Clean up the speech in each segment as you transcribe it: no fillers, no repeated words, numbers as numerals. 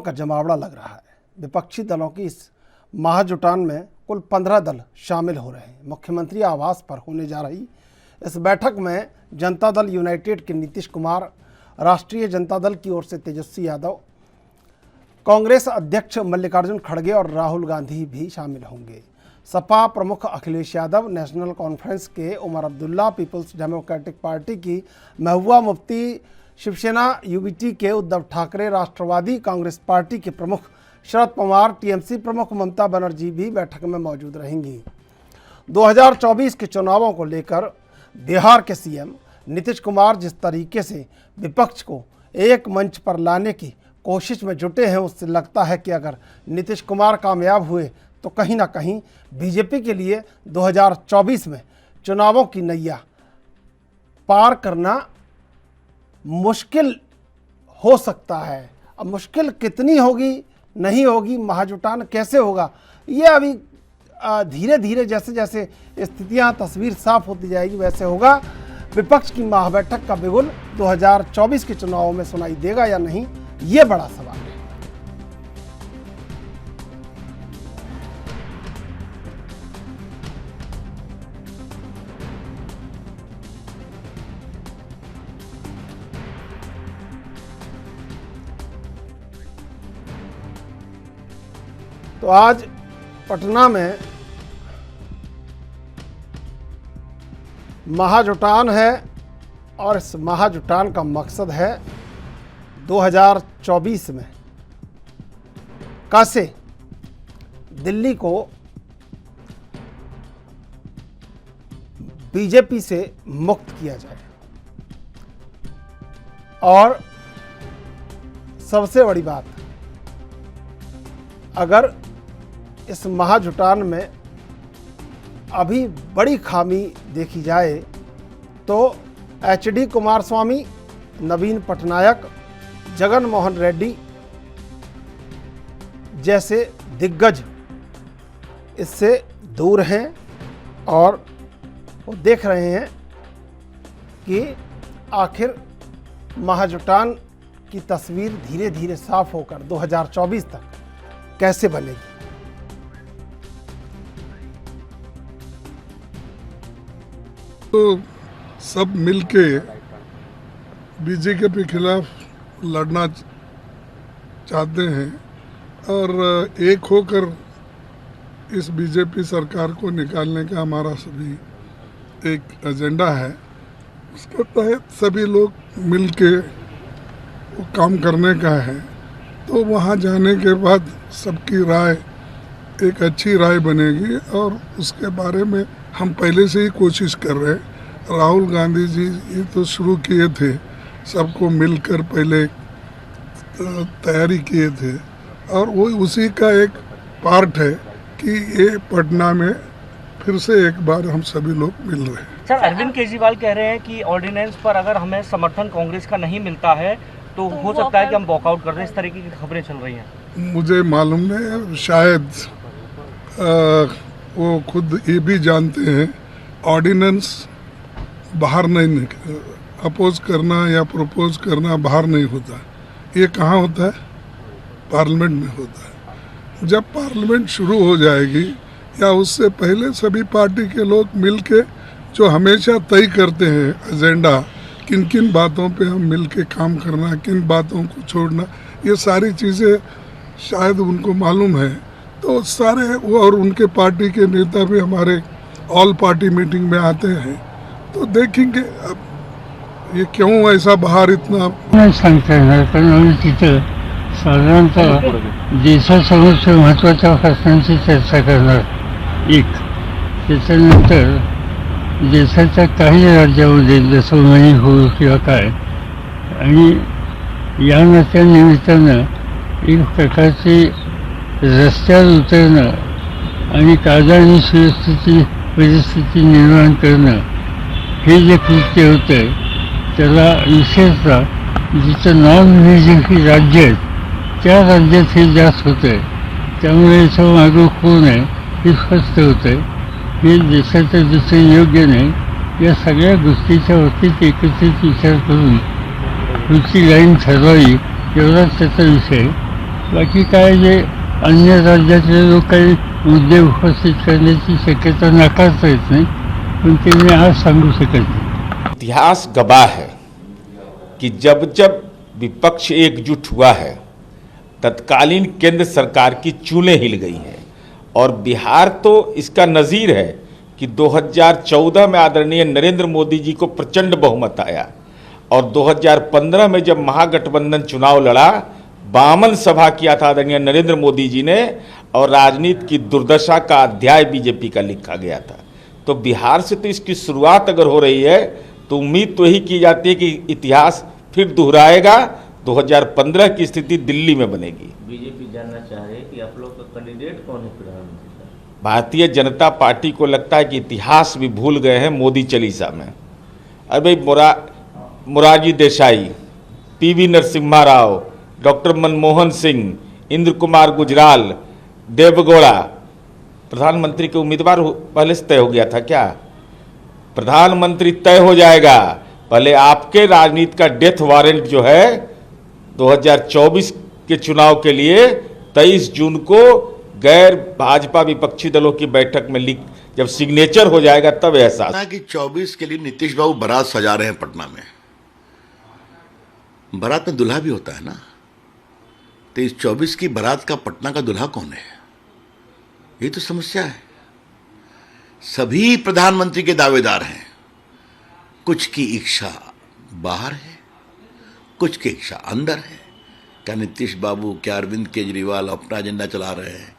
का जमावड़ा लग रहा है। विपक्षी दलों की इस महाजुटान में कुल 15 दल शामिल हो रहे हैं। मुख्यमंत्री आवास पर होने जा रही इस बैठक में जनता दल यूनाइटेड के नीतीश कुमार, राष्ट्रीय जनता दल की ओर से तेजस्वी यादव, कांग्रेस अध्यक्ष मल्लिकार्जुन खड़गे और राहुल गांधी भी शामिल होंगे। सपा प्रमुख अखिलेश यादव, नेशनल कॉन्फ्रेंस के Omar Abdullah, Peoples Democratic Party की महबूबा मुफ्ती, शिवसेना यूबीटी के उद्धव ठाकरे, राष्ट्रवादी कांग्रेस पार्टी के प्रमुख शरद पवार, टीएमसी प्रमुख ममता बनर्जी भी बैठक में मौजूद रहेंगी। 2024 के चुनावों को लेकर बिहार के सीएम नीतीश कुमार जिस तरीके से विपक्ष को एक मंच पर लाने की कोशिश में जुटे हैं, उससे लगता है कि अगर नीतीश कुमार कामयाब हुए तो कहीं ना कहीं बीजेपी के लिए 2024 में चुनावों की नैया पार करना मुश्किल हो सकता है। अब मुश्किल कितनी होगी, नहीं होगी, महाजुटान कैसे होगा, ये अभी धीरे धीरे जैसे जैसे स्थितियां, तस्वीर साफ होती जाएगी वैसे होगा। विपक्ष की महाबैठक का बिगुल 2024 के चुनावों में सुनाई देगा या नहीं, ये बड़ा सवाल है। तो आज पटना में महाजुटान है और इस महाजुटान का मकसद है 2024 में कैसे दिल्ली को बीजेपी से मुक्त किया जाए। और सबसे बड़ी बात, अगर इस महाजुटान में अभी बड़ी खामी देखी जाए तो एचडी कुमारस्वामी, नवीन पटनायक, जगन मोहन रेड्डी जैसे दिग्गज इससे दूर हैं और वो देख रहे हैं कि आखिर महाजुटान की तस्वीर धीरे धीरे साफ होकर 2024 तक कैसे बनेगी। तो सब मिलके बीजेपी के खिलाफ लड़ना चाहते हैं और एक होकर इस बीजेपी सरकार को निकालने का हमारा सभी एक एजेंडा है। उसके तहत सभी लोग मिलके वो काम करने का है। तो वहाँ जाने के बाद सबकी राय एक अच्छी राय बनेगी और उसके बारे में हम पहले से ही कोशिश कर रहे हैं। राहुल गांधी जी ये तो शुरू किए थे, सबको मिलकर पहले तैयारी किए थे और वो उसी का एक पार्ट है कि ये पटना में फिर से एक बार हम सभी लोग मिल रहे हैं। सर, अरविंद केजरीवाल कह रहे हैं कि ऑर्डिनेंस पर अगर हमें समर्थन कांग्रेस का नहीं मिलता है तो हो सकता है कि हम वॉकआउट कर दें, इस तरीके की खबरें चल रही हैं। मुझे मालूम नहीं, शायद वो खुद ये भी जानते हैं ऑर्डिनेंस बाहर नहीं अपोज करना या प्रपोज करना बाहर नहीं होता। ये कहाँ होता है? पार्लियामेंट में होता है। जब पार्लियामेंट शुरू हो जाएगी या उससे पहले सभी पार्टी के लोग मिलके जो हमेशा तय करते हैं एजेंडा, किन किन बातों पे हम मिलके काम करना, किन बातों को छोड़ना, ये सारी चीज़ें शायद उनको मालूम है। तो सारे वो और उनके पार्टी के नेता भी हमारे ऑल पार्टी मीटिंग में आते हैं, तो देखेंगे अब ये क्यों ऐसा बाहर इतना नाही सांगता येणार, कारण आम्ही तिथं साधारणतः देशासमोरच्या महत्त्वाच्या प्रश्नांची चर्चा करणार एक, त्याच्यानंतर देशाच्या काही राज्यामध्ये जसं मणिपूर किंवा काय, आणि या नात्यानिमित्तानं एक प्रकारची रस्त्यावर उतरणं आणि कायदा आणि सुव्यवस्थेची परिस्थिती निर्माण करणं हे जे कृत्य होतं आहे त्याला विशेषतः जिथं नॉन विभाजकी राज्य आहेत त्या राज्यात हे जास्त होतं आहे। त्यामुळे याचं मागं कोण आहे हे स्पष्ट होतं आहे। हे देशाचं जसं योग्य नाही, या सगळ्या गोष्टीच्या बाबतीत एकत्रित विचार करून पुढची लाईन ठरवावी एवढाच त्याचा विषय। बाकी काय जे अन्य राज्यातले लोक काही मुद्दे उपस्थित करण्याची शक्यता नाकारता येत नाही, पण ते मी आज सांगू शकत नाही. इतिहास गवाह है कि जब जब विपक्ष एकजुट हुआ है तत्कालीन केंद्र सरकार की चूलें हिल गई हैं, और बिहार तो इसका नज़ीर है कि 2014 में आदरणीय नरेंद्र मोदी जी को प्रचंड बहुमत आया, और 2015 में जब महागठबंधन चुनाव लड़ा, 52 सभा किया था आदरणीय नरेंद्र मोदी जी ने, और राजनीति की दुर्दशा का अध्याय बीजेपी का लिखा गया था. तो बिहार से तो इसकी शुरुआत अगर हो रही है तो उम्मीद तो यही की जाती है कि इतिहास फिर दोहराएगा. 2015 की स्थिति दिल्ली में बनेगी. बीजेपी जानना चाह रही है कि आप लोग का कैंडिडेट कौन है प्रधानमंत्री का? भारतीय जनता पार्टी को लगता है कि इतिहास भी भूल गए हैं मोदी चालीसा में. अरे भाई, मोरारजी देसाई, पीवी नरसिम्हा राव, डॉक्टर मनमोहन सिंह, इंद्र कुमार गुजराल, देवगौड़ा, प्रधानमंत्री के उम्मीदवार पहले से तय हो गया था क्या? प्रधानमंत्री तय हो जाएगा, पहले आपके राजनीति का डेथ वारंट जो है 2024 के चुनाव के लिए 23 जून को गैर भाजपा विपक्षी दलों की बैठक में जब सिग्नेचर हो जाएगा तब एहसास. कि 24 के लिए नीतीश बाबू बारात सजा रहे हैं पटना में. बारात में दुल्हा भी होता है ना, तो इस 24 की बारात का पटना का दुल्हा कौन है? ये तो समस्या है. सभी प्रधानमंत्री के दावेदार हैं, कुछ की इच्छा बाहर है, कुछ की इच्छा अंदर है. क्या नीतीश बाबू, क्या अरविंद केजरीवाल अपना एजेंडा चला रहे हैं?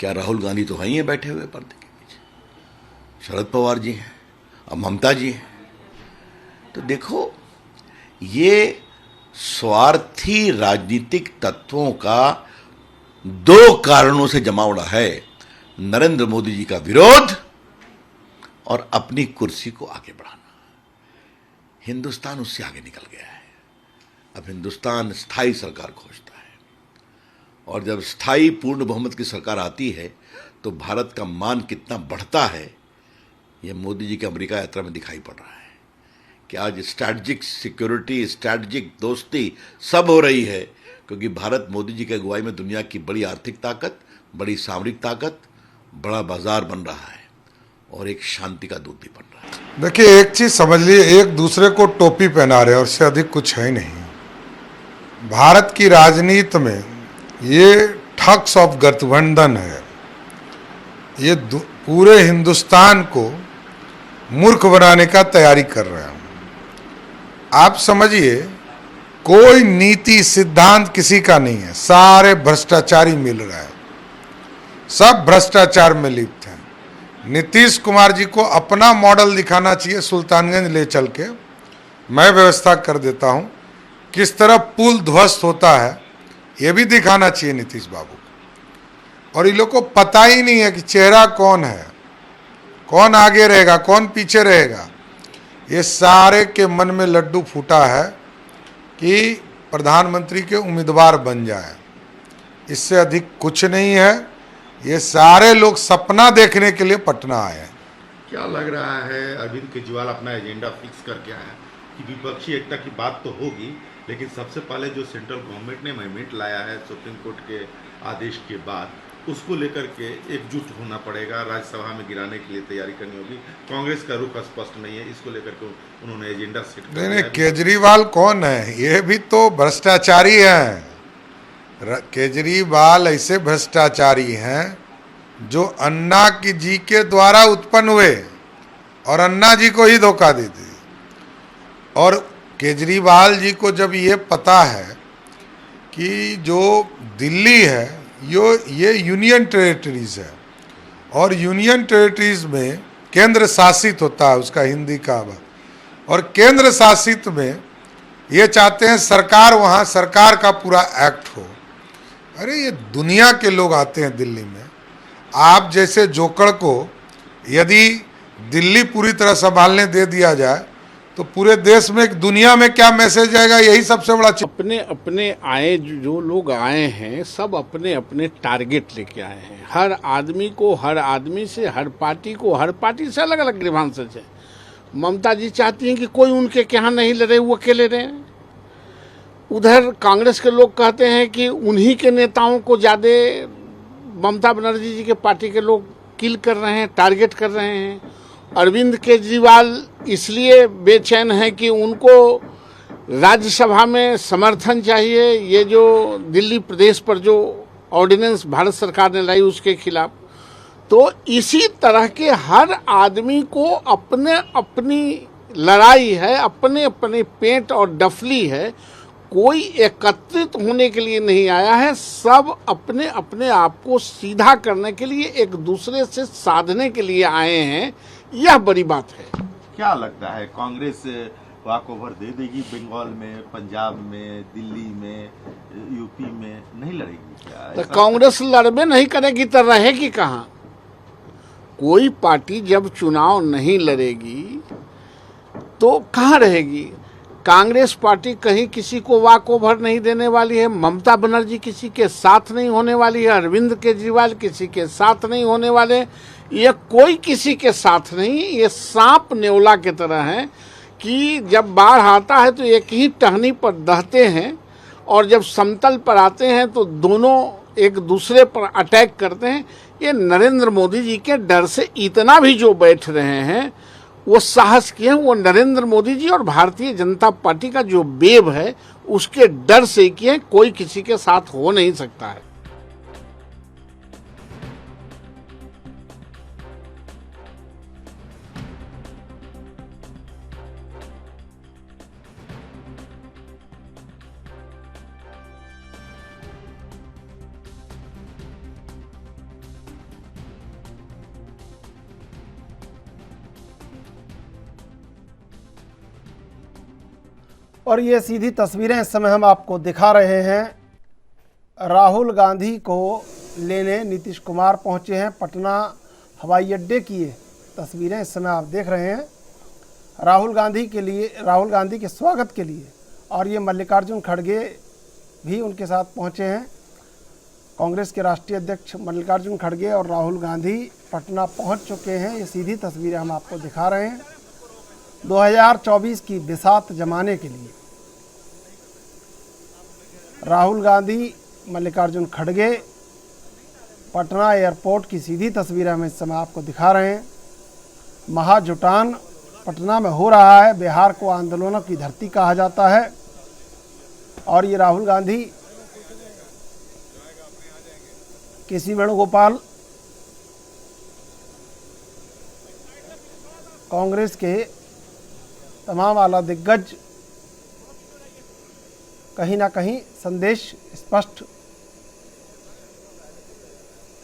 क्या राहुल गांधी तो वहीं हैं बैठे हुए पर्दे के पीछे? शरद पवार जी हैं और ममता जी हैं. तो देखो, ये स्वार्थी राजनीतिक तत्वों का 2 कारणों से जमावड़ा है: नरेंद्र मोदी जी का विरोध और अपनी कुर्सी को आगे बढ़ाना. हिंदुस्तान उससे आगे निकल गया है. अब हिंदुस्तान स्थायी सरकार खोजता है, और जब स्थायी पूर्ण बहुमत की सरकार आती है तो भारत का मान कितना बढ़ता है, यह मोदी जी की अमेरिका यात्रा में दिखाई पड़ रहा है कि आज स्ट्रैटेजिक सिक्योरिटी, स्ट्रैटेजिक दोस्ती सब हो रही है, क्योंकि भारत मोदी जी की अगुवाई में दुनिया की बड़ी आर्थिक ताकत, बड़ी सामरिक ताकत, बड़ा बाजार बन रहा है, और एक शांति का दूत भी बन रहा है. देखिए, एक चीज समझ लिए, एक दूसरे को टोपी पहना रहे और उससे अधिक कुछ है ही नहीं. भारत की राजनीति में ये ठग्स ऑफ गठबंधन है. ये पूरे हिंदुस्तान को मूर्ख बनाने का तैयारी कर रहे हैं. आप समझिए, कोई नीति सिद्धांत किसी का नहीं है, सारे भ्रष्टाचारी मिल रहे हैं, सब भ्रष्टाचार में लिप्त हैं. नीतीश कुमार जी को अपना मॉडल दिखाना चाहिए, सुल्तानगंज ले चल के मैं व्यवस्था कर देता हूं, किस तरह पुल ध्वस्त होता है ये भी दिखाना चाहिए नीतीश बाबू को. और इन लोग को पता ही नहीं है कि चेहरा कौन है, कौन आगे रहेगा, कौन पीछे रहेगा. ये सारे के मन में लड्डू फूटा है कि प्रधानमंत्री के उम्मीदवार बन जाए, इससे अधिक कुछ नहीं है. ये सारे लोग सपना देखने के लिए पटना आए हैं. क्या लग रहा है अरविंद केजरीवाल अपना एजेंडा फिक्स करके आया कि विपक्षी एकता की बात तो होगी, लेकिन सबसे पहले जो सेंट्रल गवर्नमेंट ने अमेंडमेंट लाया है सुप्रीम कोर्ट के आदेश के बाद, उसको लेकर के एकजुट होना पड़ेगा, राज्यसभा में गिराने के लिए तैयारी करनी होगी. कांग्रेस का रुख स्पष्ट नहीं है, इसको लेकर के उन्होंने एजेंडा सेट कर दिया. नहीं, केजरीवाल कौन है? ये भी तो भ्रष्टाचारी हैं. केजरीवाल ऐसे भ्रष्टाचारी हैं जो अन्ना की जी के द्वारा उत्पन्न हुए और अन्ना जी को ही धोखा दे दी. और केजरीवाल जी को जब ये पता है कि जो दिल्ली है ये यूनियन टेरिटरीज है, और यूनियन टेरिटरीज में केंद्र शासित होता है, उसका हिंदी का, और केंद्र शासित में ये चाहते हैं सरकार, वहाँ सरकार का पूरा एक्ट हो. अरे ये दुनिया के लोग आते हैं दिल्ली में. आप जैसे जोकर को यदि दिल्ली पूरी तरह संभालने दे दिया जाए तो पूरे देश में, दुनिया में क्या मैसेज आएगा? यही सबसे बड़ा अपने अपने आए जो लोग आए हैं सब अपने अपने टारगेट लेके आए हैं. हर आदमी को, हर आदमी से, हर पार्टी को, हर पार्टी से अलग अलग ग्रीवांसेस है. ममता जी चाहती हैं कि कोई उनके यहाँ नहीं लड़े, वो अकेले रहे. उधर कांग्रेस के लोग कहते हैं कि उन्हीं के नेताओं को ज़्यादा ममता बनर्जी जी के पार्टी के लोग किल कर रहे हैं, टारगेट कर रहे हैं। अरविंद केजरीवाल इसलिए बेचैन हैं कि उनको राज्यसभा में समर्थन चाहिए, ये जो दिल्ली प्रदेश पर जो ऑर्डिनेंस भारत सरकार ने लाई उसके खिलाफ। तो इसी तरह के हर आदमी को अपने अपनी लड़ाई है, अपने अपने पेट और डफली है। कोई एकत्रित होने के लिए नहीं आया है, सब अपने अपने आप को सीधा करने के लिए, एक दूसरे से साधने के लिए आए हैं। यह बड़ी बात है। क्या लगता है कांग्रेस वॉक ओवर दे देगी बंगाल में, पंजाब में, दिल्ली में, यूपी में नहीं लड़ेगी क्या? तो कांग्रेस लड़बे नहीं करेगी तो रहेगी कहाँ? कोई पार्टी जब चुनाव नहीं लड़ेगी तो कहाँ रहेगी? कांग्रेस पार्टी कहीं किसी को वॉक ओवर नहीं देने वाली है। ममता बनर्जी किसी के साथ नहीं होने वाली है, अरविंद केजरीवाल किसी के साथ नहीं होने वाले, ये कोई किसी के साथ नहीं। ये सांप नेवला की तरह है कि जब बाढ़ आता है तो एक ही टहनी पर दहते हैं और जब समतल पर आते हैं तो दोनों एक दूसरे पर अटैक करते हैं। ये नरेंद्र मोदी जी के डर से इतना भी जो बैठ रहे हैं, वो साहस किए हैं, वो नरेंद्र मोदी जी और भारतीय जनता पार्टी का जो बेब है उसके डर से किए, कोई किसी के साथ हो नहीं सकता है। और ये सीधी तस्वीरें इस समय हम आपको दिखा रहे हैं। राहुल गांधी को लेने नीतीश कुमार पहुंचे हैं पटना हवाई अड्डे की। ये तस्वीरें इस समय आप देख रहे हैं राहुल गांधी के स्वागत के लिए। और ये मल्लिकार्जुन खड़गे भी उनके साथ पहुंचे हैं। कांग्रेस के राष्ट्रीय अध्यक्ष मल्लिकार्जुन खड़गे और राहुल गांधी पटना पहुंच चुके हैं। ये सीधी तस्वीरें हम आपको दिखा रहे हैं 2024 की बिसात जमाने के लिए। राहुल गांधी, मल्लिकार्जुन खड़गे, पटना एयरपोर्ट की सीधी तस्वीरें हम इस समय आपको दिखा रहे हैं। महाजुटान पटना में हो रहा है। बिहार को आंदोलनों की धरती कहा जाता है। और ये राहुल गांधी, केसी वेणुगोपाल, कांग्रेस के तमाम आला दिग्गज कहीं ना कहीं संदेश स्पष्ट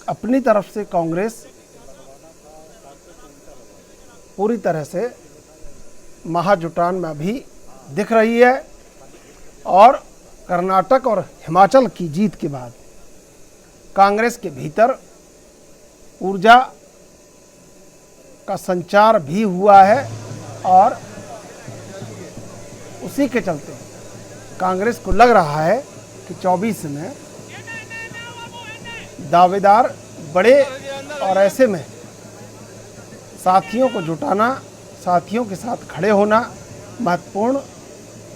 अपनी तरफ से कांग्रेस पूरी तरह से महाजुटान में अभी दिख रही है। और कर्नाटक और हिमाचल की जीत के बाद कांग्रेस के भीतर ऊर्जा का संचार भी हुआ है। और उसी के चलते कांग्रेस को लग रहा है कि 24 में दावेदार बड़े, और ऐसे में साथियों को जुटाना, साथियों के साथ खड़े होना महत्वपूर्ण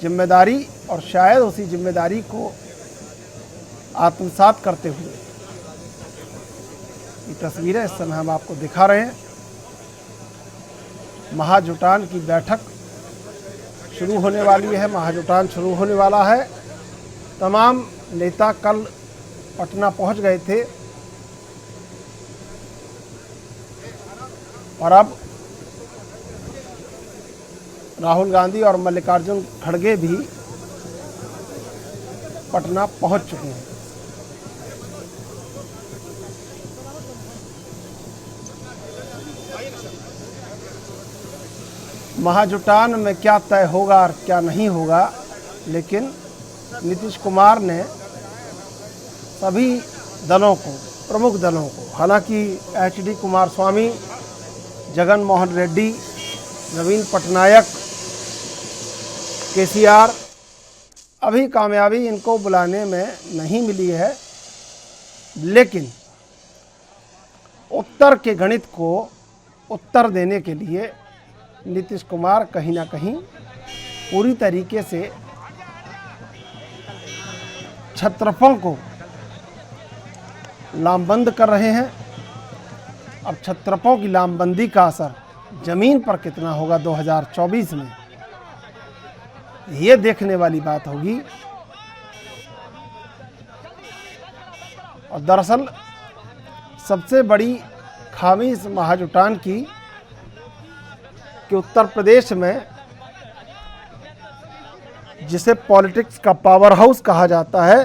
जिम्मेदारी, और शायद उसी जिम्मेदारी को आत्मसात करते हुए ये तस्वीरें इस समय हम आपको दिखा रहे हैं। महाजुटान की बैठक शुरू होने वाली है, महाजुटान शुरू होने वाला है। तमाम नेता कल पटना पहुंच गए थे और अब राहुल गांधी और मल्लिकार्जुन खड़गे भी पटना पहुंच चुके हैं। महाजुटान में क्या तय होगा और क्या नहीं होगा, लेकिन नीतीश कुमार ने सभी दलों को, प्रमुख दलों को, हालांकि HD कुमारस्वामी, जगन मोहन रेड्डी, नवीन पटनायक, KCR, अभी कामयाबी इनको बुलाने में नहीं मिली है, लेकिन उत्तर के गणित को उत्तर देने के लिए नीतीश कुमार कहीं ना कहीं पूरी तरीके से छत्रपों को लामबंद कर रहे हैं। अब छत्रपों की लामबंदी का असर जमीन पर कितना होगा 2024 में, ये देखने वाली बात होगी। और दरअसल सबसे बड़ी खामी इस महाजुटान की कि उत्तर प्रदेश में, जिसे पॉलिटिक्स का पावर हाउस कहा जाता है,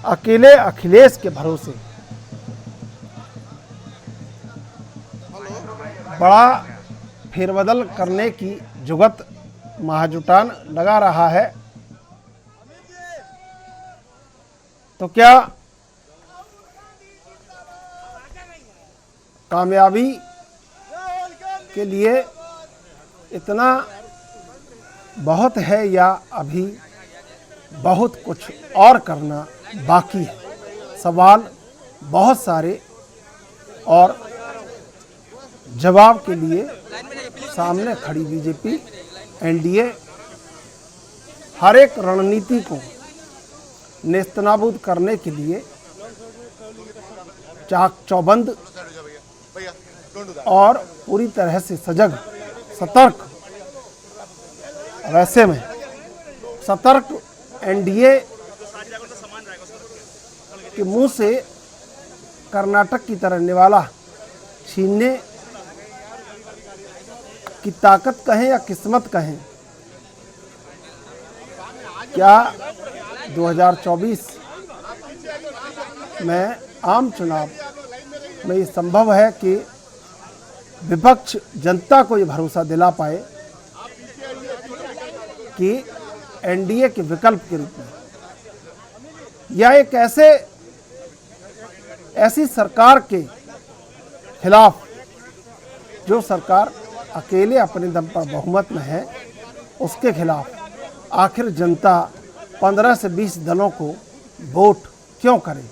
अकेले अखिलेश के भरोसे बड़ा फेरबदल करने की जुगत महाजुटान लगा रहा है। तो क्या कामयाबी के लिए इतना बहुत है या अभी बहुत कुछ और करना बाकी है? सवाल बहुत सारे और जवाब के लिए सामने खड़ी बीजेपी एनडीए हर एक रणनीति को नेस्तनाबूद करने के लिए चाक चौबंद और पूरी तरह से सजग सतर्क। वैसे में सतर्क एनडीए के मुंह से कर्नाटक की तरह निवाला छीनने की ताकत कहें या किस्मत कहें, क्या 2024 में आम चुनाव में ये संभव है कि विपक्ष जनता को ये भरोसा दिला पाए कि एनडीए के विकल्प के रूप में या एक ऐसी सरकार के खिलाफ जो सरकार अकेले अपने दम पर बहुमत में है, उसके खिलाफ आखिर जनता 15 से 20 दलों को वोट क्यों करे?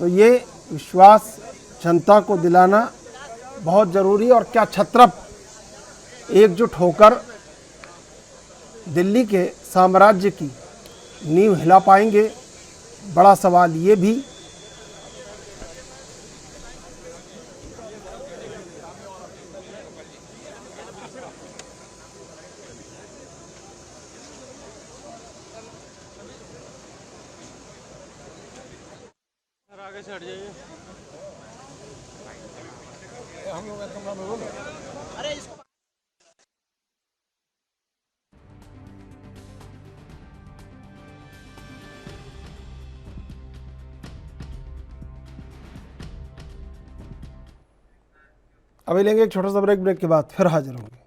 तो ये विश्वास जनता को दिलाना बहुत ज़रूरी है। और क्या छत्रप एकजुट होकर दिल्ली के साम्राज्य की नींव हिला पाएंगे? बड़ा सवाल ये भी। आगे से हट जाइए। अभी लेंगे एक छोटा सा ब्रेक के बाद फिर हाजिर होंगे।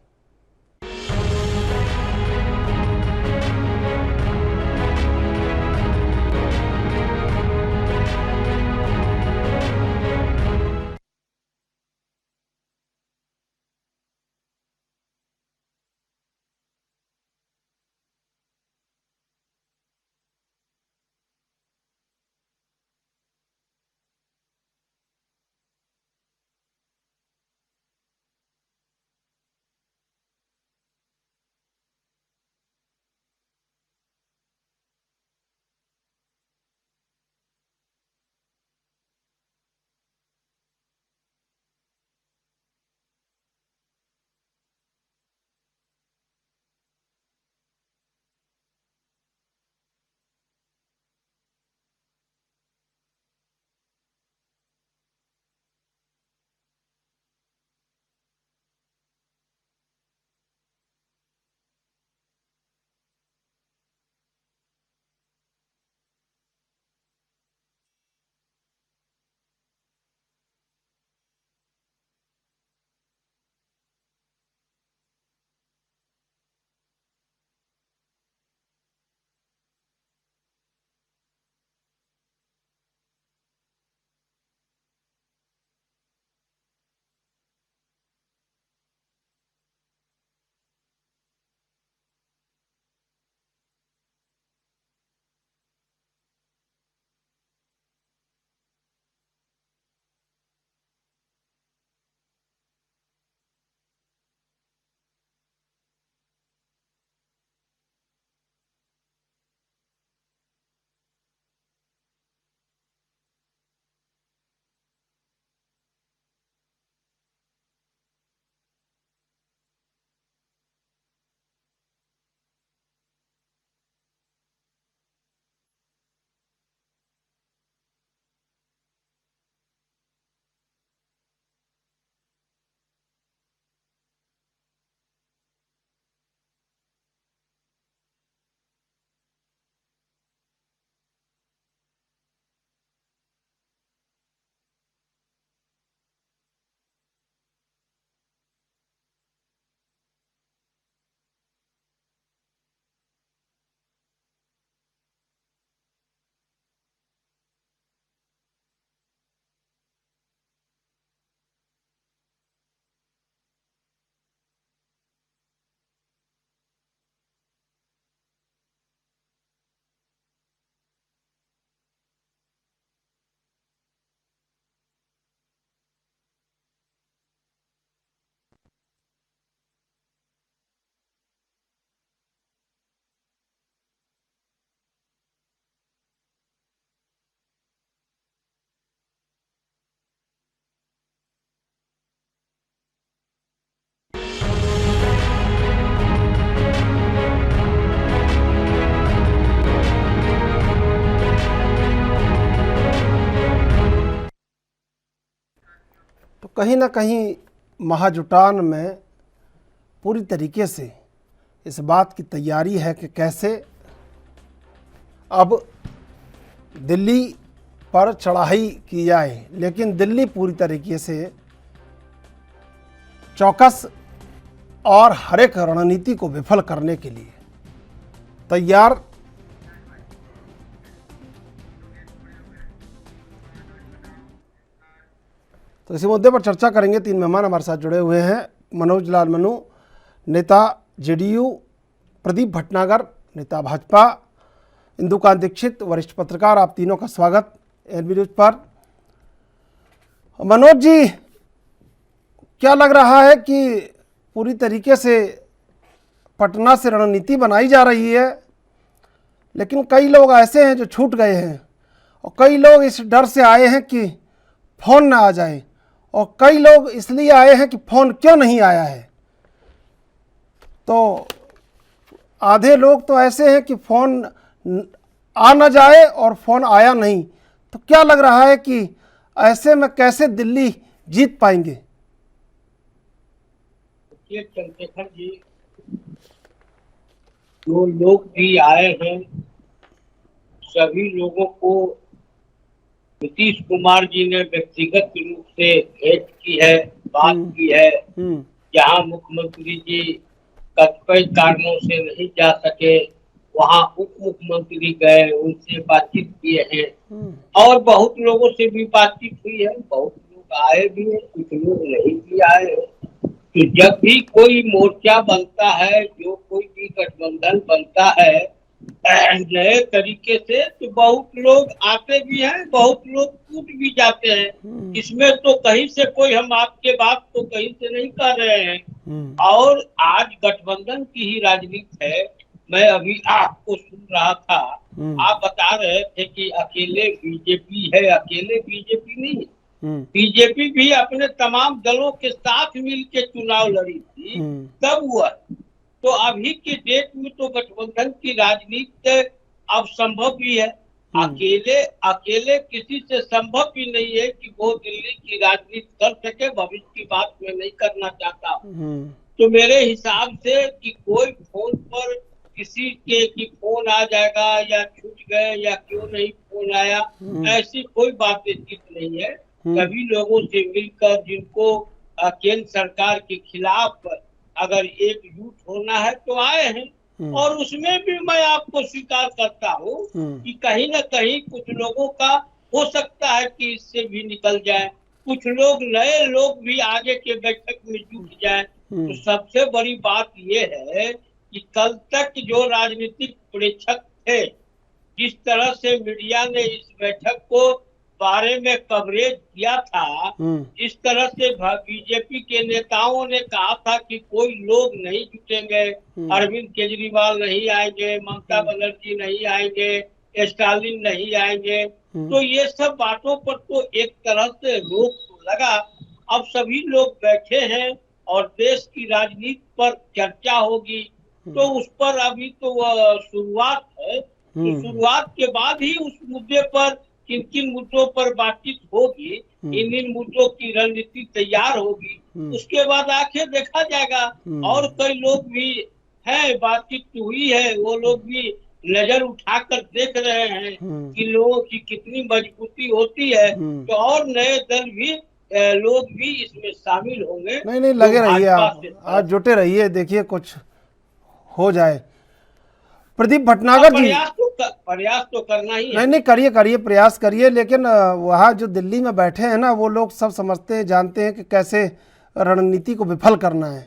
तो कहीं ना कहीं महाजुटान में पूरी तरीके से इस बात की तैयारी है कि कैसे अब दिल्ली पर चढ़ाई की जाए, लेकिन दिल्ली पूरी तरीके से चौकस और हर एक रणनीति को विफल करने के लिए तैयार। तो इसी मुद्दे पर चर्चा करेंगे। 3 मेहमान हमारे साथ जुड़े हुए हैं। मनोज लाल मनु, नेता जेडीयू, प्रदीप भटनागर, नेता भाजपा, इंदुकांत दीक्षित, वरिष्ठ पत्रकार। आप तीनों का स्वागत एनबी न्यूज पर। मनोज जी, क्या लग रहा है कि पूरी तरीके से पटना से रणनीति बनाई जा रही है, लेकिन कई लोग ऐसे हैं जो छूट गए हैं और कई लोग इस डर से आए हैं कि फ़ोन ना आ जाए, और कई लोग इसलिए आए हैं कि फ़ोन क्यों नहीं आया है। तो आधे लोग तो ऐसे हैं कि फ़ोन आ ना जाए और फ़ोन आया नहीं। तो क्या लग रहा है कि ऐसे में कैसे दिल्ली जीत पाएंगे? चंद्रशेखर जी, जो लोग भी आए हैं, सभी लोगों को नीतीश कुमार जी ने व्यक्तिगत रूप से भेंट की है, बात की है। जहां मुख्यमंत्री जी कतिपय कारणों से नहीं जा सके, वहां उप मुख्यमंत्री गए, उनसे बातचीत किए हैं और बहुत लोगों से भी बातचीत हुई है। बहुत लोग आए भी हैं, कुछ लोग नहीं भी आए हैं। तो जब भी कोई मोर्चा बनता है, जो कोई भी गठबंधन बनता है नए तरीके से, तो बहुत लोग आते भी हैं, बहुत लोग टूट भी जाते हैं। इसमें तो कहीं से कोई हम आपके बात तो कहीं से नहीं कर रहे हैं। और आज गठबंधन की ही राजनीति है। मैं अभी आपको सुन रहा था, आप बता रहे थे कि अकेले बीजेपी है। अकेले बीजेपी नहीं है, बीजेपी भी अपने तमाम दलों के साथ मिलकर चुनाव लड़ी थी, तब हुआ। तो अभी के डेट में तो गठबंधन की राजनीति अब संभव भी है। अकेले किसी से संभव भी नहीं है कि वो दिल्ली की राजनीति कर सके। भविष्य की बात मैं नहीं करना चाहता हूँ। तो मेरे हिसाब से कि कोई फोन पर किसी के कि फोन आ जाएगा या छूट गए या क्यों नहीं फोन आया, ऐसी कोई बातचीत नहीं है। सभी लोगों से मिलकर जिनको केंद्र सरकार के खिलाफ अगर एकजुट होना है तो आए हैं। और उसमें भी मैं आपको स्वीकार करता हूँ कि कहीं ना कहीं कुछ लोगों का हो सकता है कि इससे भी निकल जाए, कुछ लोग नए लोग भी आगे के बैठक में जुट जाए। तो सबसे बड़ी बात यह है कि कल तक जो राजनीतिक प्रेक्षक थे, जिस तरह से मीडिया ने इस बैठक को बारे में कवरेज किया था, इस तरह से बीजेपी के नेताओं ने कहा था कि कोई लोग नहीं जुटेंगे, अरविंद केजरीवाल नहीं आएंगे, ममता बनर्जी नहीं आएंगे, स्टालिन नहीं आएंगे। तो ये सब बातों पर तो एक तरह से रोक लगा। अब सभी लोग बैठे हैं और देश की राजनीति पर चर्चा होगी, तो उस पर अभी तो शुरुआत है। तो शुरुआत के बाद ही उस मुद्दे पर किन किन मुद्दों पर बातचीत होगी, इन मुद्दों की रणनीति तैयार होगी, उसके बाद आखिर देखा जाएगा। और कई लोग भी हैं, बातचीत हुई है, वो लोग भी नजर उठाकर देख रहे हैं कि लोगों की कितनी मजबूती होती है। तो और नए दल भी लोग भी इसमें शामिल होंगे। नहीं लगे रहिए, आप जुटे रहिए, देखिए कुछ हो जाए। प्रदीप भटनागर जी, प्रयास तो करना ही है। नहीं करिए प्रयास करिए, लेकिन वहाँ जो दिल्ली में बैठे हैं ना, वो लोग सब समझते हैं, जानते हैं कि कैसे रणनीति को विफल करना है।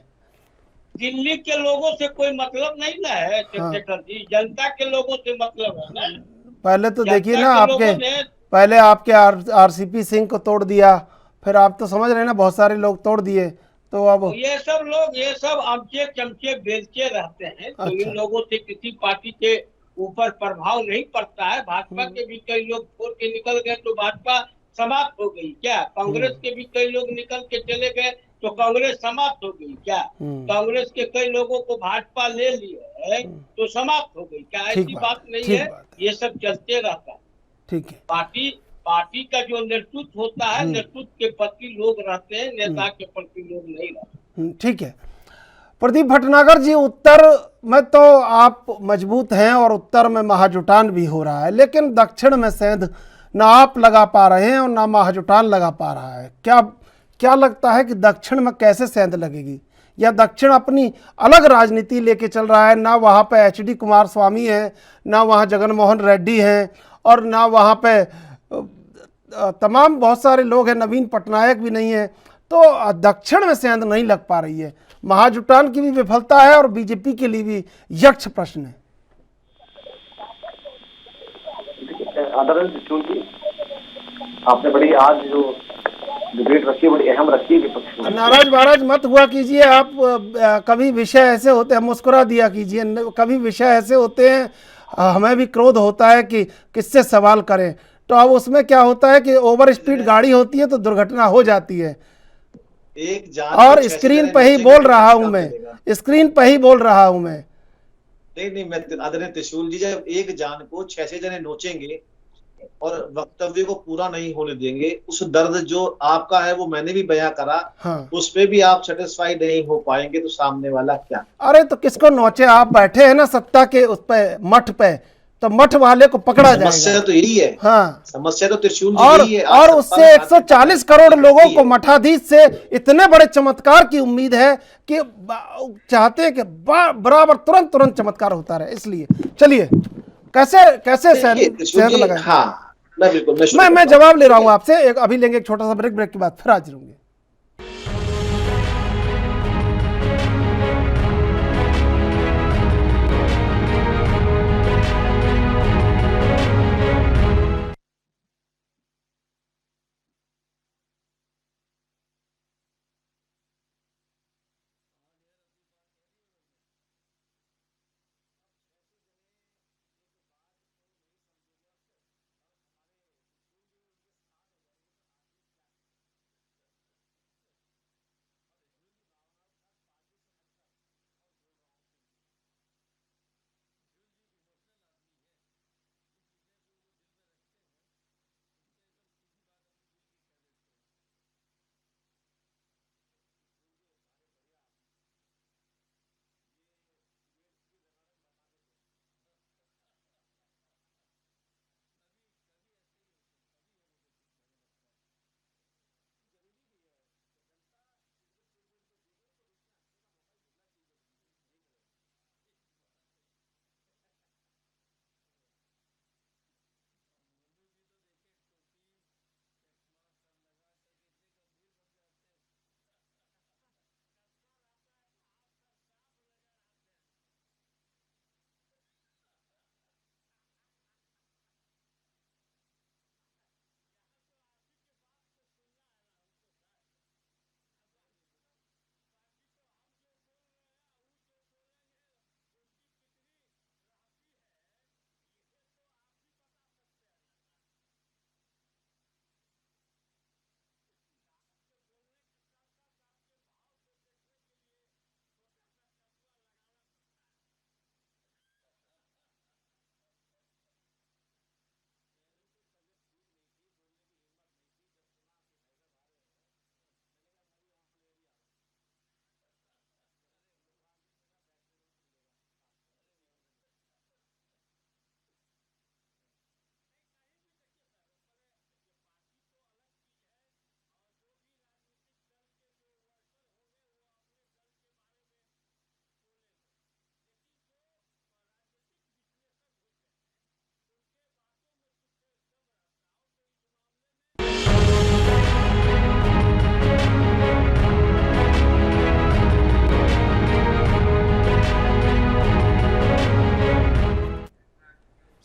दिल्ली के लोगों से कोई मतलब नहीं ना है चंद्रशेखर जी, जनता के लोगों से मतलब है ना। पहले तो देखिए ना, पहले आपके आरसीपी सिंह को तोड़ दिया, फिर आप तो समझ रहे हैं ना, बहुत सारे लोग तोड़ दिए। तो अब ये सब अमचे चमचे बेलचे रहते हैं। तो इन लोगों से किसी पार्टी के ऊपर प्रभाव नहीं पड़ता है। भाजपा के भी कई लोग छोड़ के निकल गए तो भाजपा समाप्त हो गई क्या? कांग्रेस के भी कई लोग निकल के चले गए तो कांग्रेस समाप्त हो गई क्या? कांग्रेस के कई लोगों को भाजपा ले लिया है तो समाप्त हो गई क्या? ऐसी बात नहीं है, ये सब चलते रहता है। ठीक है, पार्टी पार्टी का जो नेतृत्व होता है, नेतृत्व के प्रति लोग रहते हैं, नेता के प्रति लोग नहीं रहते। ठीक है प्रदीप भटनागर जी, उत्तर में तो आप मजबूत हैं और उत्तर में महाजुटान भी हो रहा है, लेकिन दक्षिण में सेंध ना आप लगा पा रहे हैं और ना महाजुटान लगा पा रहा है। क्या लगता है कि दक्षिण में कैसे सेंध लगेगी, या दक्षिण अपनी अलग राजनीति लेके चल रहा है? ना वहाँ पे HD कुमारस्वामी है, ना वहाँ जगन मोहन रेड्डी हैं, और ना वहाँ पे तमाम बहुत सारे लोग हैं, नवीन पटनायक भी नहीं है। तो दक्षिण में सेंध नहीं लग पा रही है। महाजुटान की भी विफलता है और बीजेपी के लिए भी यक्ष प्रश्न है। आपने बड़ी आज जो डिबेट रखी है, बड़ी अहम रखी है विपक्ष में। नाराज मत हुआ कीजिए आप, कभी विषय ऐसे होते हैं, मुस्कुरा दिया कीजिए, कभी विषय ऐसे होते हैं हमें भी क्रोध होता है कि किससे सवाल करें, तो अब उसमें क्या होता है कि ओवर स्पीड गाड़ी होती है तो दुर्घटना हो जाती है। एक और स्क्रीन पे ही बोल रहा हूं मैं, स्क्रीन पे ही बोल रहा हूं मैं। नहीं मैं आदरणीय त्रिशूल जी, जब एक जान को 6 जने नोचेंगे और वक्तव्य को पूरा नहीं होने देंगे, उस दर्द जो आपका है वो मैंने भी बयां करा। हाँ। उस पे भी आप सेटिस्फाइड नहीं हो पाएंगे तो सामने वाला क्या? अरे तो किसको नोचे, आप बैठे हैं ना सत्ता के उस पे मठ पे, तो मठ वाले को पकड़ा जाएगा। समस्या तो यही है। हाँ, समस्या तो त्रिशूल जी यही है। और उससे 140 करोड़ लोगों को मठाधीश से इतने बड़े चमत्कार की उम्मीद है कि चाहते हैं कि बराबर तुरंत चमत्कार होता रहे। इसलिए चलिए कैसे सेंध लगाएं। हाँ, मैं जवाब ले रहा हूं आपसे। अभी लेंगे एक छोटा सा ब्रेक के बाद फिर हाजिर होंगे।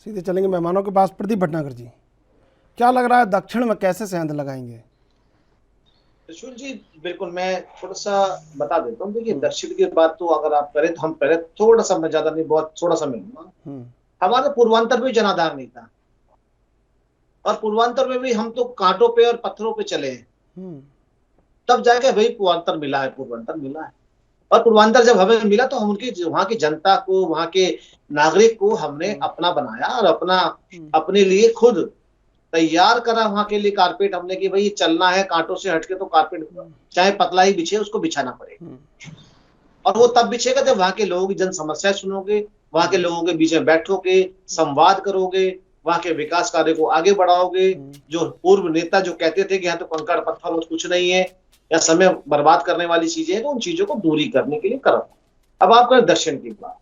सीधे चलेंगे मेहमानों के पास। प्रदीप भटनागर जी, क्या लग रहा है दक्षिण में कैसे सेंध लगाएंगे? त्रिशूल जी बिल्कुल, मैं थोड़ा सा बता देता हूँ। देखिए, दक्षिण की बात तो अगर आप करें तो हम पहले थोड़ा सा, मैं ज्यादा नहीं, बहुत थोड़ा सा मिलूंगा। हमारे पूर्वांतर में जनाधार नहीं था, और पूर्वांतर में भी हम तो कांटों पे और पत्थरों पे चले हैं, तब जाके भाई पूर्वांतर मिला है, पूर्वांतर मिला है। और पूर्वांतर जब हमें मिला तो हम उनकी, वहां की जनता को, वहां के नागरिक को हमने अपना बनाया और अपने लिए खुद तैयार करा वहां के लिए कारपेट हमने कि भाई चलना है कांटों से हटके तो कारपेट चाहे पतला ही बिछे उसको बिछाना पड़ेगा। और वो तब बिछेगा जब वहां के लोगों की जन समस्याएं सुनोगे, वहां के लोगों के बीच में बैठोगे, संवाद करोगे, वहां के विकास कार्य को आगे बढ़ाओगे। जो पूर्व नेता जो कहते थे कि यहाँ तो कंकड़ पत्थर और कुछ नहीं है या समय बर्बाद करने वाली चीजें हैं, तो उन चीजों को दूरी करने के लिए करो। अब आप करें दक्षिण की बात,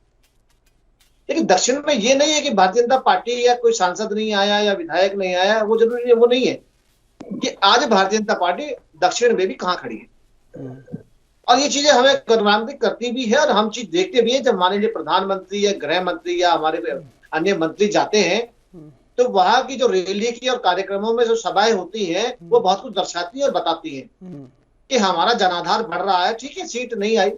लेकिन दक्षिण में ये नहीं है कि भारतीय जनता पार्टी या कोई सांसद नहीं आया या विधायक नहीं आया, वो जरूरी है, वो नहीं है कि आज भारतीय जनता पार्टी दक्षिण में भी कहाँ खड़ी है। और ये चीजें हमें गौरवान्वित करती भी है और हम चीज देखते भी हैं। जब माननीय प्रधानमंत्री या गृह मंत्री या हमारे अन्य मंत्री जाते हैं तो वहां की जो रैली की और कार्यक्रमों में जो सभाएं होती हैं वो बहुत कुछ दर्शाती है और बताती है कि हमारा जनाधार बढ़ रहा है। ठीक है, सीट नहीं आई,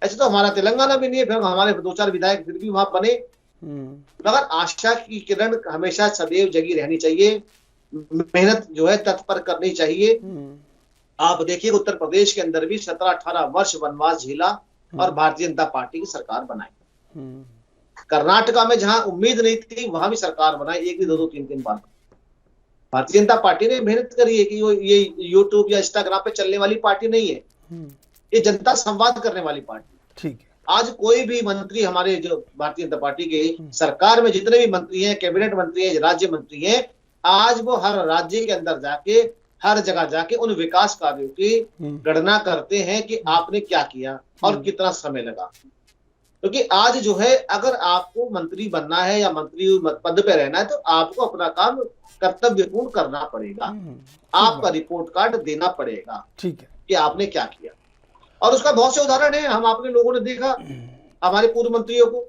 ऐसे तो हमारा तेलंगाना भी नहीं है, फिर हमारे 2-4 विधायक फिर भी वहां बने, मगर आशा की किरण हमेशा सदैव जगी रहनी चाहिए। मेहनत जो है तत्पर करनी चाहिए। आप देखिए उत्तर प्रदेश के अंदर भी 17-18 वर्ष वनवास झेला और भारतीय जनता पार्टी की सरकार बनाई। कर्नाटका में जहां उम्मीद नहीं थी वहां भी सरकार बनाई, 1 2 3 बार। भारतीय जनता पार्टी ने मेहनत करी है कि ये यूट्यूब या इंस्टाग्राम पे चलने वाली पार्टी नहीं है, ये जनता संवाद करने वाली पार्टी। ठीक है। आज कोई भी मंत्री हमारे जो भारतीय जनता पार्टी के सरकार में जितने भी मंत्री हैं, कैबिनेट मंत्री हैं, राज्य मंत्री हैं, आज वो हर राज्य के अंदर जाके हर जगह जाके उन विकास कार्यों की गणना करते हैं कि आपने क्या किया और कितना समय लगा। क्योंकि आज जो है अगर आपको मंत्री बनना है या मंत्री पद पे रहना है तो आपको अपना काम कर्तव्यपूर्ण करना पड़ेगा, आपका रिपोर्ट कार्ड देना पड़ेगा। ठीक है कि आपने क्या किया। और उसका बहुत से उदाहरण है, हम आपने लोगों ने देखा, हमारे पूर्व मंत्रियों को,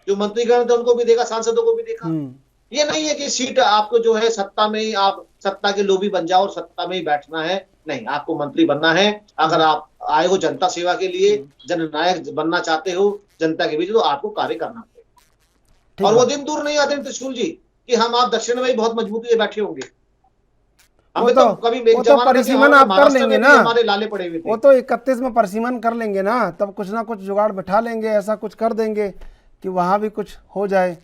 जो मंत्रीगण थे उनको भी देखा, सांसदों को भी देखा। ये नहीं है कि सीट आपको जो है सत्ता में ही आप सत्ता के लोभी बन जाओ और सत्ता में ही बैठना है, नहीं, आपको मंत्री बनना है। अगर आप आए हो जनता सेवा के लिए, जननायक बनना चाहते हो जनता के बीच, तो आपको कार्य करना पड़ेगा। और वो दिन दूर नहीं आते त्रिशूल जी कि हम आप दक्षिण में ही बहुत मजबूती से बैठे होंगे। वो तो परिसीमन आप कर लेंगे ना, हमारे लाले पड़े हुए थे। वो तो 31 में परिसीमन कर लेंगे ना, तब कुछ ना कुछ जुगाड़ बैठा लेंगे, ऐसा कुछ कर देंगे कि वहां भी कुछ हो जाए।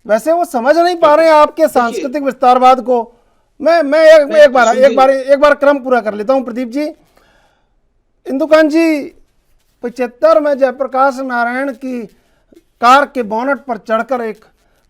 वैसे वो समझ नहीं पा रहे हैं आपके सांस्कृतिक विस्तारवाद को। मैं एक बार क्रम पूरा कर लेता हूं। प्रदीप जी, इंदुकांत जी, 75 में जयप्रकाश नारायण की कार के बोनट पर चढ़कर एक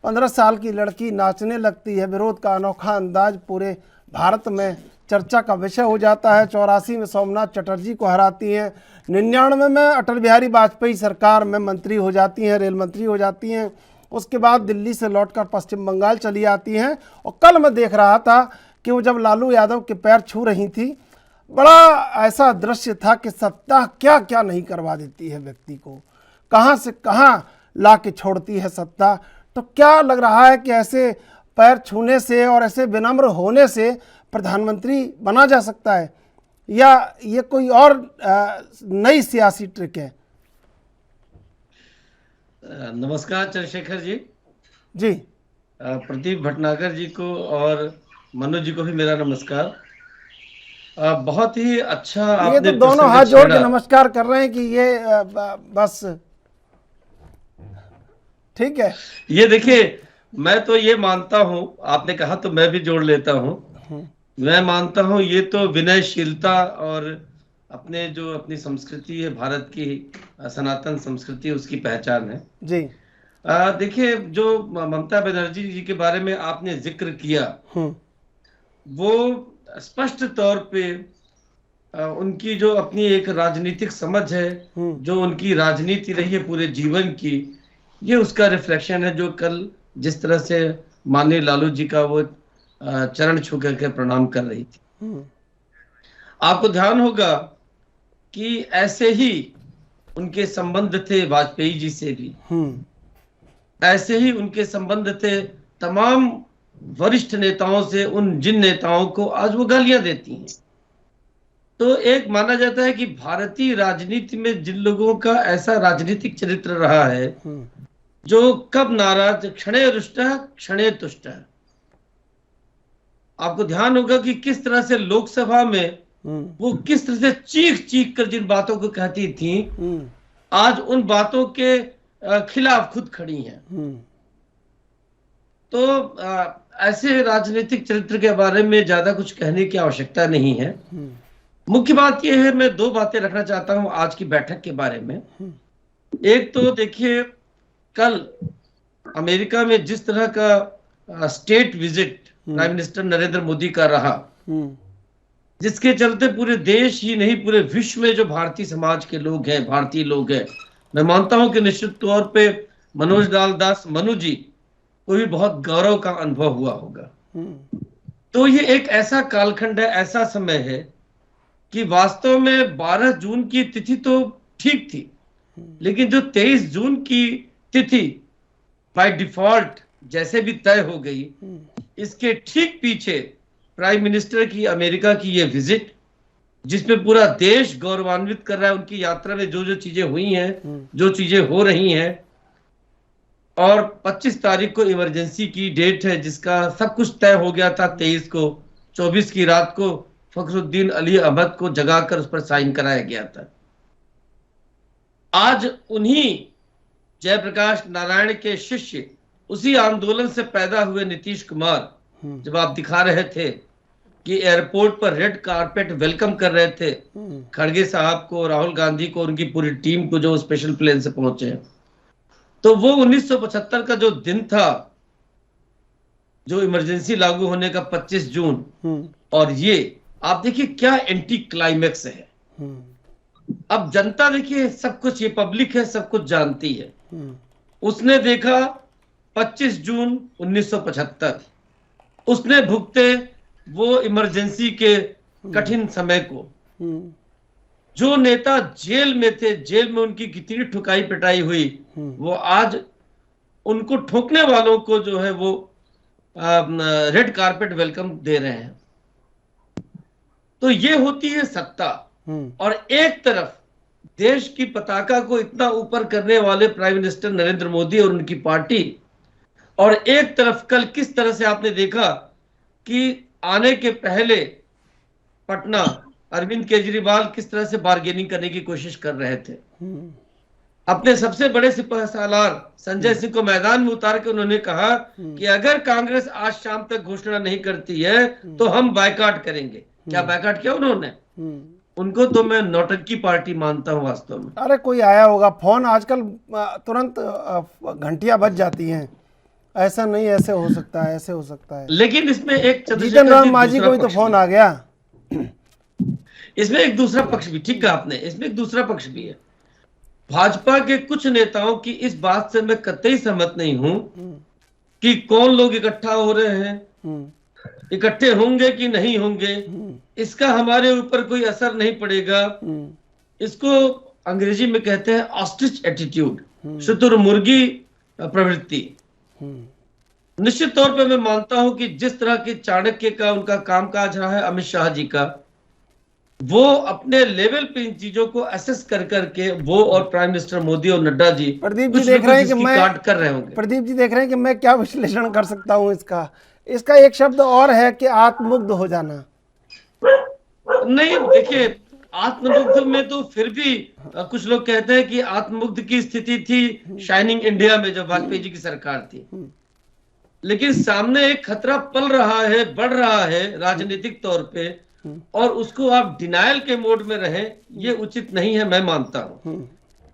15 साल की लड़की नाचने लगती है। विरोध का अनोखा अंदाज पूरे भारत में चर्चा का विषय हो जाता है। 84 में सोमनाथ चटर्जी को हराती हैं। 99 में अटल बिहारी वाजपेयी सरकार में मंत्री हो जाती हैं, रेल मंत्री हो जाती हैं। उसके बाद दिल्ली से लौटकर पश्चिम बंगाल चली आती हैं। और कल मैं देख रहा था कि वो जब लालू यादव के पैर छू रही थी, बड़ा ऐसा दृश्य था कि सत्ता क्या क्या नहीं करवा देती है व्यक्ति को, कहाँ से कहाँ ला के छोड़ती है सत्ता। तो क्या लग रहा है कि ऐसे पैर छूने से और ऐसे विनम्र होने से प्रधानमंत्री बना जा सकता है, या ये कोई और नई सियासी ट्रिक है? नमस्कार चंद्रशेखर जी। जी, प्रदीप भटनागर जी को और मनोज जी को भी मेरा नमस्कार। बहुत ही अच्छा आपने, ये तो दोनों हाथ जोड़ के नमस्कार कर रहे हैं कि ये बस ठीक है। ये देखिए, मैं तो ये मानता हूं, आपने कहा तो मैं भी जोड़ लेता हूं, मैं मानता हूं ये तो विनयशीलता और अपनी संस्कृति है, भारत की सनातन संस्कृति, उसकी पहचान है जी। देखिए, जो ममता बनर्जी जी के बारे में आपने जिक्र किया, वो स्पष्ट तौर पे उनकी जो अपनी एक राजनीतिक समझ है, जो उनकी राजनीति रही है पूरे जीवन की, ये उसका रिफ्लेक्शन है। जो कल जिस तरह से माननीय लालू जी का वो चरण छू करके प्रणाम कर रही थी, आपको ध्यान होगा कि ऐसे ही उनके संबंध थे वाजपेयी जी से भी, ऐसे ही उनके संबंध थे तमाम वरिष्ठ नेताओं से, उन जिन नेताओं को आज वो गालियां देती हैं। तो एक माना जाता है कि भारतीय राजनीति में जिन लोगों का ऐसा राजनीतिक चरित्र रहा है, जो कब नाराज, क्षणे रुष्ट क्षणे तुष्ट। आपको ध्यान होगा कि किस तरह से लोकसभा में वो किस तरह से चीख चीख कर जिन बातों को कहती थी, आज उन बातों के खिलाफ खुद खड़ी हैं। तो ऐसे राजनीतिक चरित्र के बारे में ज्यादा कुछ कहने की आवश्यकता नहीं है। मुख्य बात यह है, मैं दो बातें रखना चाहता हूं आज की बैठक के बारे में। एक तो देखिए, कल अमेरिका में जिस तरह का state visit prime minister Narendra Modi का रहा, जिसके चलते पूरे देश ही नहीं पूरे विश्व में जो भारतीय समाज के लोग हैं, भारतीय लोग हैं, मैं मानता हूं कि निश्चित तौर पे मनोज लाल दास मनु जी को भी बहुत गौरव का अनुभव हुआ होगा। तो ये एक ऐसा कालखंड है, ऐसा समय है कि वास्तव में 12 जून की तिथि तो ठीक थी, लेकिन जो 23 जून की तिथि बाय डिफॉल्ट जैसे भी तय हो गई, इसके ठीक पीछे प्राइम मिनिस्टर की अमेरिका की ये विजिट, जिसमें पूरा देश गौरवान्वित कर रहा है उनकी यात्रा में जो जो चीजें हुई हैं, जो चीजें हो रही हैं। और 25 तारीख को इमरजेंसी की डेट है, जिसका सब कुछ तय हो गया था। 23 को 24 की रात को फखरुद्दीन अली अहमद को जगाकर उस पर साइन कराया गया था। आज उन्हीं जयप्रकाश नारायण के शिष्य, उसी आंदोलन से पैदा हुए नीतीश कुमार, जब आप दिखा रहे थे कि एयरपोर्ट पर रेड कारपेट वेलकम कर रहे थे खड़गे साहब को, राहुल गांधी को, उनकी पूरी टीम को जो स्पेशल प्लेन से पहुंचे हैं, तो वो 1975 का जो दिन था, जो इमरजेंसी लागू होने का 25 जून, और ये आप देखिए क्या एंटी क्लाइमेक्स है। अब जनता देखिए, सब कुछ ये पब्लिक है, सब कुछ जानती है। उसने देखा 25 जून 1975, उसने भुगते वो इमरजेंसी के कठिन समय को। जो नेता जेल में थे, जेल में उनकी कितनी ठुकाई पिटाई हुई, वो आज उनको ठोकने वालों को जो है वो रेड कारपेट वेलकम दे रहे हैं। तो ये होती है सत्ता। और एक तरफ देश की पताका को इतना ऊपर करने वाले प्राइम मिनिस्टर नरेंद्र मोदी और उनकी पार्टी, और एक तरफ कल किस तरह से आपने देखा कि आने के पहले पटना अरविंद केजरीवाल किस तरह से बार्गेनिंग करने की कोशिश कर रहे थे। अपने सबसे बड़े सिपहसालार संजय सिंह को मैदान में उतार के उन्होंने कहा कि अगर कांग्रेस आज शाम तक घोषणा नहीं करती है तो हम बायकॉट करेंगे। क्या बायकॉट किया उन्होंने? उनको तो मैं नौटंकी पार्टी मानता हूं वास्तव में। अरे कोई आया होगा फोन, आजकल तुरंत घंटियां बज जाती हैं, ऐसा नहीं ऐसे हो सकता है, ऐसे हो सकता है। लेकिन इसमें एक जीतन राम मांझी को भी तो फोन आ गया। इसमें एक दूसरा पक्ष भी, ठीक कहा आपने, इसमें एक दूसरा पक्ष भी है। भाजपा के कुछ नेताओं की इस बात से मैं कतई सहमत नहीं हूं कि कौन लोग इकट्ठा हो रहे हैं, इकट्ठे होंगे कि नहीं होंगे, इसका हमारे ऊपर कोई असर नहीं पड़ेगा। इसको अंग्रेजी में कहते हैं ऑस्ट्रिच एटीट्यूड, शुतुरमुर्गी प्रवृत्ति। निश्चित तौर पे मैं मानता हूं कि जिस तरह की चाणक्य का उनका कामकाज रहा है, अमित शाह जी का, वो अपने लेवल पे इन चीजों को असेस कर करके वो और प्राइम मिनिस्टर मोदी और नड्डा जी प्रदीप जी देख रहे हैं कि मैं काट कर रहे होंगे। प्रदीप जी देख रहे हैं कि मैं क्या विश्लेषण कर सकता हूं इसका एक शब्द और है कि आत्ममुग्ध हो जाना। नहीं देखिए, आत्ममुग्ध में तो फिर भी कुछ लोग कहते हैं कि आत्ममुग्ध की स्थिति थी शाइनिंग इंडिया में जब वाजपेयी जी की सरकार थी, लेकिन सामने एक खतरा पल रहा है, बढ़ रहा है राजनीतिक तौर पे, और उसको आप डिनायल के मोड में रहें, ये उचित नहीं है। मैं मानता हूं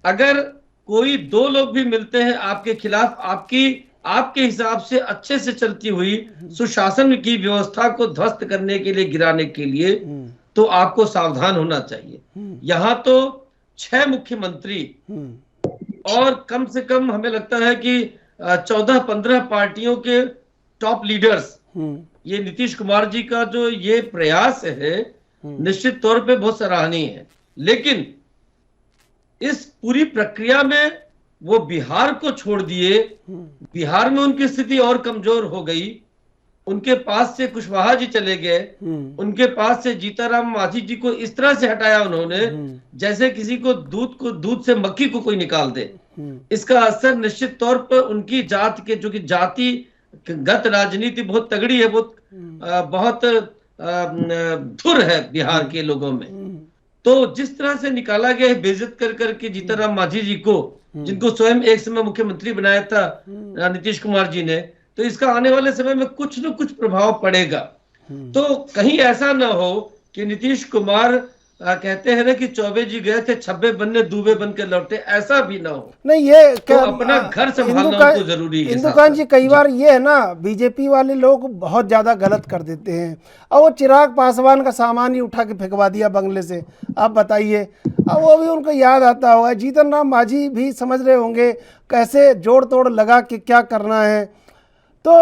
अगर कोई दो लोग भी मिलते हैं आपके खिलाफ, आपके हिसाब से अच्छे से चलती हुई सुशासन की व्यवस्था को ध्वस्त करने के लिए, गिराने के लिए, तो आपको सावधान होना चाहिए। यहां तो 6 मुख्यमंत्री और कम से कम हमें लगता है कि 14-15 पार्टियों के टॉप लीडर्स, ये नीतीश कुमार जी का जो ये प्रयास है निश्चित तौर पे बहुत सराहनीय है। लेकिन इस पूरी प्रक्रिया में वो बिहार को छोड़ दिए, बिहार में उनकी स्थिति और कमजोर हो गई। उनके पास से कुशवाहा जी चले गए, उनके पास से जीतनराम मांझी जी को इस तरह से हटाया उन्होंने जैसे किसी को दूध से मक्खी को कोई निकाल दे। इसका असर निश्चित तौर पर उनकी जात के, जो कि जातिगत राजनीति बहुत तगड़ी है, बहुत धुर है बिहार के लोगों में। तो जिस तरह से निकाला गया है बेइज्जत कर करके जीतनराम मांझी जी को, जिनको स्वयं एक समय मुख्यमंत्री बनाया था नीतीश कुमार जी ने, तो इसका आने वाले समय में कुछ न कुछ प्रभाव पड़ेगा। तो कहीं ऐसा ना हो कि नीतीश कुमार कहते हैं ना कि चौबे जी गए थे छब्बे बनने दूबे बन के लौटे, ऐसा भी ना हो। नहीं, ये तो अपना घर संभालना उनको जरूरी है। इंदुकान जी, कई बार ये है ना, बीजेपी वाले लोग बहुत ज्यादा गलत कर देते हैं। और वो चिराग पासवान का सामान ही उठा के फेंकवा दिया बंगले से, आप बताइए। अब वो भी उनको याद आता होगा। जीतन राम मांझी भी समझ रहे होंगे कैसे जोड़ तोड़ लगा के क्या करना है। तो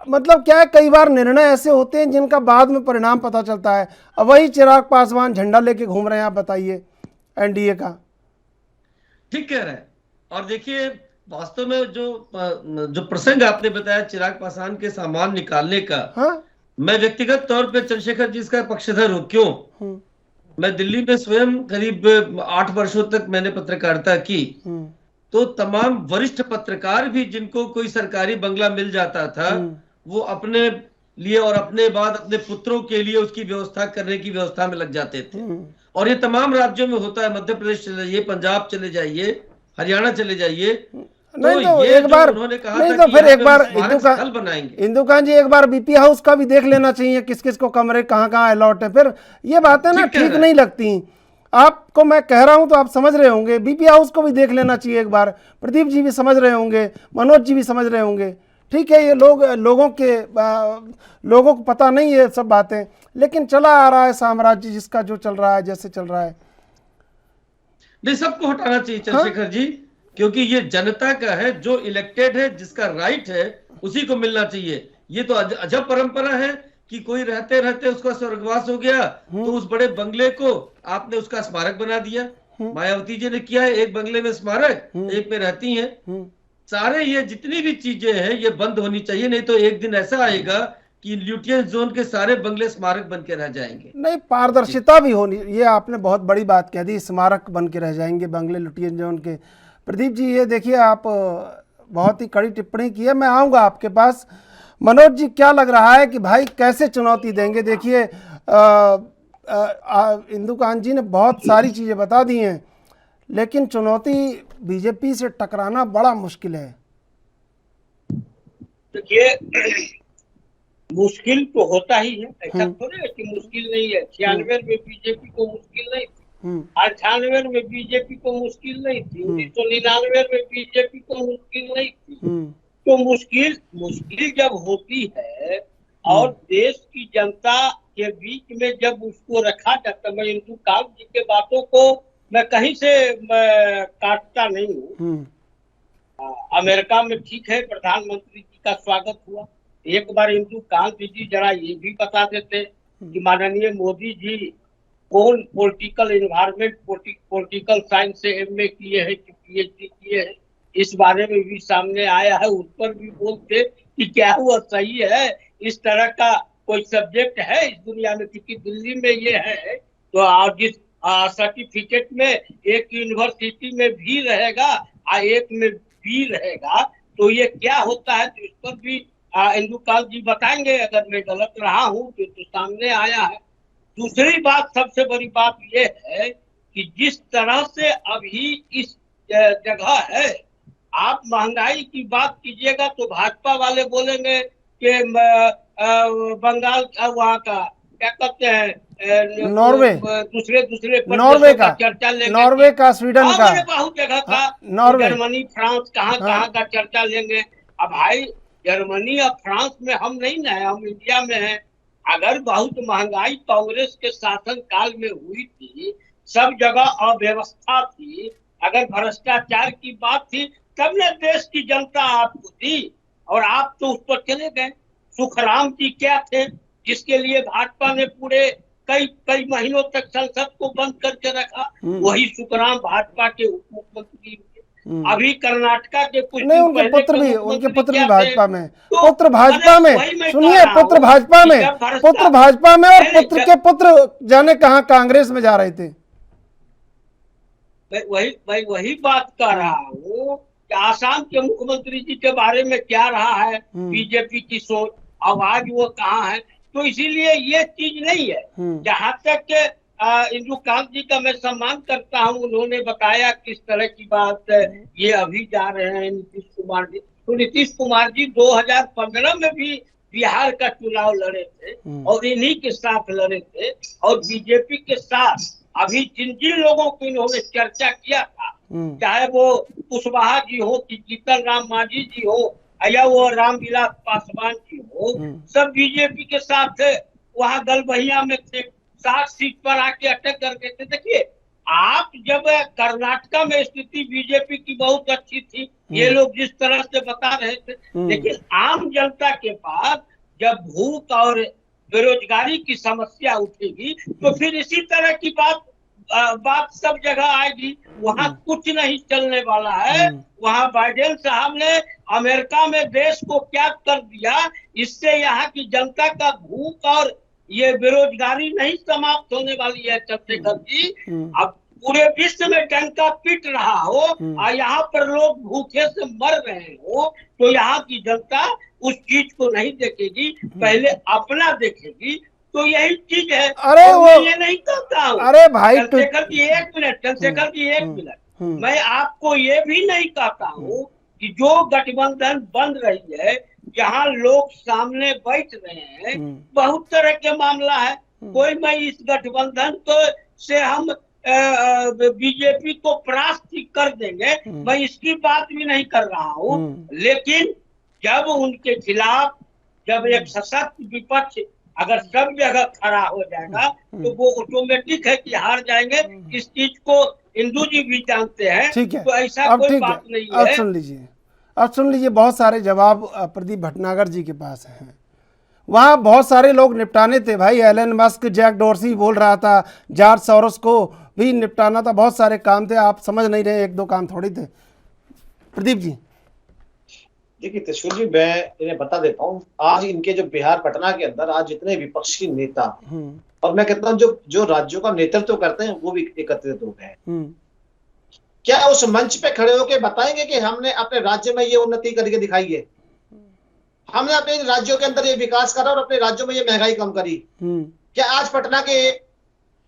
मतलब क्या है, कई बार निर्णय ऐसे होते हैं जिनका बाद में परिणाम पता चलता है। अब वही चिराग पासवान झंडा लेके घूम रहे हैं, आप बताइए, एनडीए का। ठीक कह रहे हैं। और देखिए, वास्तव में जो प्रसंग आपने बताया चिराग पासवान के सामान निकालने का, हाँ? मैं व्यक्तिगत तौर पे चंद्रशेखर जी इसका पक्षधर हूं। क्यों? मैं दिल्ली में स्वयं करीब 8 वर्षों तक मैंने पत्रकारिता की। तो तमाम वरिष्ठ पत्रकार भी जिनको कोई सरकारी बंगला मिल जाता था, वो अपने लिए और अपने बाद अपने पुत्रों के लिए उसकी व्यवस्था करने की व्यवस्था में लग जाते थे। और ये तमाम राज्यों में होता है। मध्य प्रदेश चले जाइए, पंजाब चले जाइए, हरियाणा चले जाइए। नहीं तो एक बार, नहीं तो फिर एक बार इंदुकान जी, एक बार बीपी हाउस का भी देख लेना चाहिए, किस किस को कमरे कहाँ कहाँ अलॉट है। फिर ये बातें ना ठीक नहीं लगती। आपको मैं कह रहा हूं तो आप समझ रहे होंगे, बीपी हाउस को भी देख लेना चाहिए एक बार। प्रदीप जी भी समझ रहे होंगे, मनोज जी भी समझ रहे होंगे। ठीक है, ये लोगों को पता नहीं है सब बातें, लेकिन चला आ रहा है साम्राज्य जिसका जो चल रहा है, जैसे चल रहा है। नहीं, सबको हटाना चाहिए चंद्रशेखर जी, क्योंकि ये जनता का है, जो इलेक्टेड है, जिसका राइट है, उसी को मिलना चाहिए। ये तो अजब परंपरा है कि कोई रहते रहते उसका स्वर्गवास हो गया तो उस बड़े बंगले को आपने उसका स्मारक बना दिया। मायावती जी ने किया है, एक बंगले में स्मारक, एक में रहती हैं। सारे ये जितनी भी चीजें हैं ये बंद होनी चाहिए, नहीं तो एक दिन ऐसा आएगा कि ल्यूटियन जोन के सारे बंगले स्मारक बन के रह जाएंगे। नहीं, पारदर्शिता भी होनी, ये आपने बहुत बड़ी बात कह दी, स्मारक बन के रह जाएंगे बंगले ल्यूटियन जोन के। प्रदीप जी, ये देखिए, आप बहुत ही कड़ी टिप्पणी की है। मैं आऊँगा आपके पास। मनोज जी, क्या लग रहा है कि भाई कैसे चुनौती देंगे? देखिए, इंदुकान जी ने बहुत सारी चीज़ें बता दी हैं, लेकिन चुनौती बीजेपी से टकराना बड़ा मुश्किल है। देखिए, मुश्किल तो होता ही है, ऐसा थोड़ी है कि मुश्किल नहीं है। 96 में बीजेपी को मुश्किल नहीं थी, 98 में बीजेपी को मुश्किल नहीं थी, 1999 में बीजेपी को मुश्किल नहीं थी। तो मुश्किल जब होती है और देश की जनता के बीच में जब उसको रखा जाता, मैं इंदुकान जी के बातों को मैं कहीं से काटता नहीं हूँ। अमेरिका में ठीक है, प्रधानमंत्री जी का स्वागत हुआ। एक बार इंदुकान जी जरा ये भी बता देते कि माननीय मोदी जी कौन पॉलिटिकल एनवायरनमेंट, पॉलिटिकल साइंस से एमए किए हैं कि पीएचडी किए हैं, इस बारे में भी सामने आया है। उस पर भी बोलते कि क्या हुआ सही है, इस तरह का कोई सब्जेक्ट है इस दुनिया में? क्योंकि दिल्ली में ये है तो आज जिस सर्टिफिकेट में एक यूनिवर्सिटी में भी रहेगा और एक में भी रहेगा, तो ये क्या होता है, तो इस पर भी इंदुकान जी बताएंगे। अगर मैं गलत रहा हूँ तो सामने आया है। दूसरी बात, सबसे बड़ी बात ये है कि जिस तरह से अभी इस जगह है, आप महंगाई की बात कीजिएगा तो भाजपा वाले बोलेंगे कि बंगाल वहाँ का क्या कहते हैं, नॉर्वे, नॉर्वे का चर्चा लेंगे, नॉर्वे का, स्वीडन का, बहुत जगह का, नॉर्वे, जर्मनी, फ्रांस, कहाँ का चर्चा लेंगे। अब भाई, जर्मनी और फ्रांस में हम नहीं ना है, हम इंडिया में हैं। अगर बहुत महंगाई कांग्रेस के शासन काल में हुई थी, सब जगह अव्यवस्था थी, अगर भ्रष्टाचार की बात थी, तब न देश की जनता आपको दी और आप तो उस पर चले गए। सुखराम जी क्या थे, जिसके लिए भाजपा ने पूरे कई महीनों तक संसद को बंद करके रखा? वही सुखराम भाजपा के उप मुख्यमंत्री। अभी कर्नाटका के कुछ नहीं, उनके पुत्र भी भाजपा में, पुत्र भाजपा में, सुनिए, पुत्र भाजपा में, पुत्र भाजपा में, और पुत्र के पुत्र जाने कहाँ कांग्रेस में जा रहे थे। वही बात कर रहा हूँ। आसाम के मुख्यमंत्री जी के बारे में क्या रहा है बीजेपी की सोच, आवाज वो कहाँ है? तो इसीलिए ये चीज नहीं है। जहाँ तक इंदुकांत जी का मैं सम्मान करता हूँ, उन्होंने बताया किस तरह की बात ये अभी जा रहे हैं नीतीश कुमार जी, तो नीतीश कुमार जी 2015 में भी बिहार का चुनाव लड़े थे और इन्हीं के साथ लड़े थे। और बीजेपी के साथ अभी जिन जिन लोगों को इन्होंने चर्चा किया था, चाहे वो कुशवाहा जी हो कि जीतन राम मांझी जी हो या वो रामविलास पासवान जी हो, सब बीजेपी के साथ थे। वहां गलबहिया में थे, 60 सीट पर आके अटक करके थे। देखिए, आप जब कर्नाटका में स्थिति बीजेपी की बहुत अच्छी थी, ये लोग जिस तरह से बता रहे थे, लेकिन आम जनता के पास जब भूख और बेरोजगारी की समस्या उठेगी तो फिर इसी तरह की बात सब जगह आएगी। वहाँ कुछ नहीं चलने वाला है। वहाँ बाइडेन साहब ने अमेरिका में देश को क्या कर दिया, इससे यहाँ की जनता का भूख और ये बेरोजगारी नहीं समाप्त होने वाली है। चंद्रशेखर जी, अब पूरे विश्व में डंका पीट रहा हो और यहाँ पर लोग भूखे से मर रहे हो, तो यहाँ की जनता उस चीज को नहीं देखेगी, पहले अपना देखेगी। तो यही चीज है। अरे मैं ये नहीं कहता हूँ, अरे भाई चंद्रशेखर जी एक मिनट, मैं आपको ये भी नहीं कहता हूँ कि जो गठबंधन बन रही है, जहाँ लोग सामने बैठ रहे हैं, बहुत तरह के मामला है। कोई मैं इस गठबंधन को से हम बीजेपी को परास्त कर देंगे, मैं इसकी बात भी नहीं कर रहा हूँ। लेकिन जब उनके खिलाफ जब एक सशक्त विपक्ष अगर सब जगह खड़ा हो जाएगा तो वो ऑटोमेटिक है कि हार जाएंगे। इस चीज को हिंदू जी भी जानते हैं। ठीक है, तो ऐसा अब कोई ठीक बात है, नहीं अब है। सुन लीजिए, बहुत सारे जवाब प्रदीप भटनागर जी के पास हैं। वहाँ बहुत सारे लोग निपटाने थे भाई। एलन मस्क, जैक डोर्सी बोल रहा था, जॉर्ज सोरोस को भी निपटाना था, बहुत सारे काम थे। आप समझ नहीं रहे, एक दो काम थोड़ी थे। प्रदीप जी, देखिए त्रिशूल जी, मैं इन्हें बता देता हूँ, आज इनके जो बिहार पटना के अंदर आज जितने विपक्षी नेता और मैं कहता हूँ जो राज्यों का नेतृत्व करते हैं वो भी एकत्रित हो गए। क्या उस मंच पे खड़े होकर बताएंगे कि हमने अपने राज्य में ये उन्नति करके दिखाई है, हमने अपने राज्यों के अंदर ये विकास करा और अपने राज्यों में ये महंगाई कम करी? क्या आज पटना के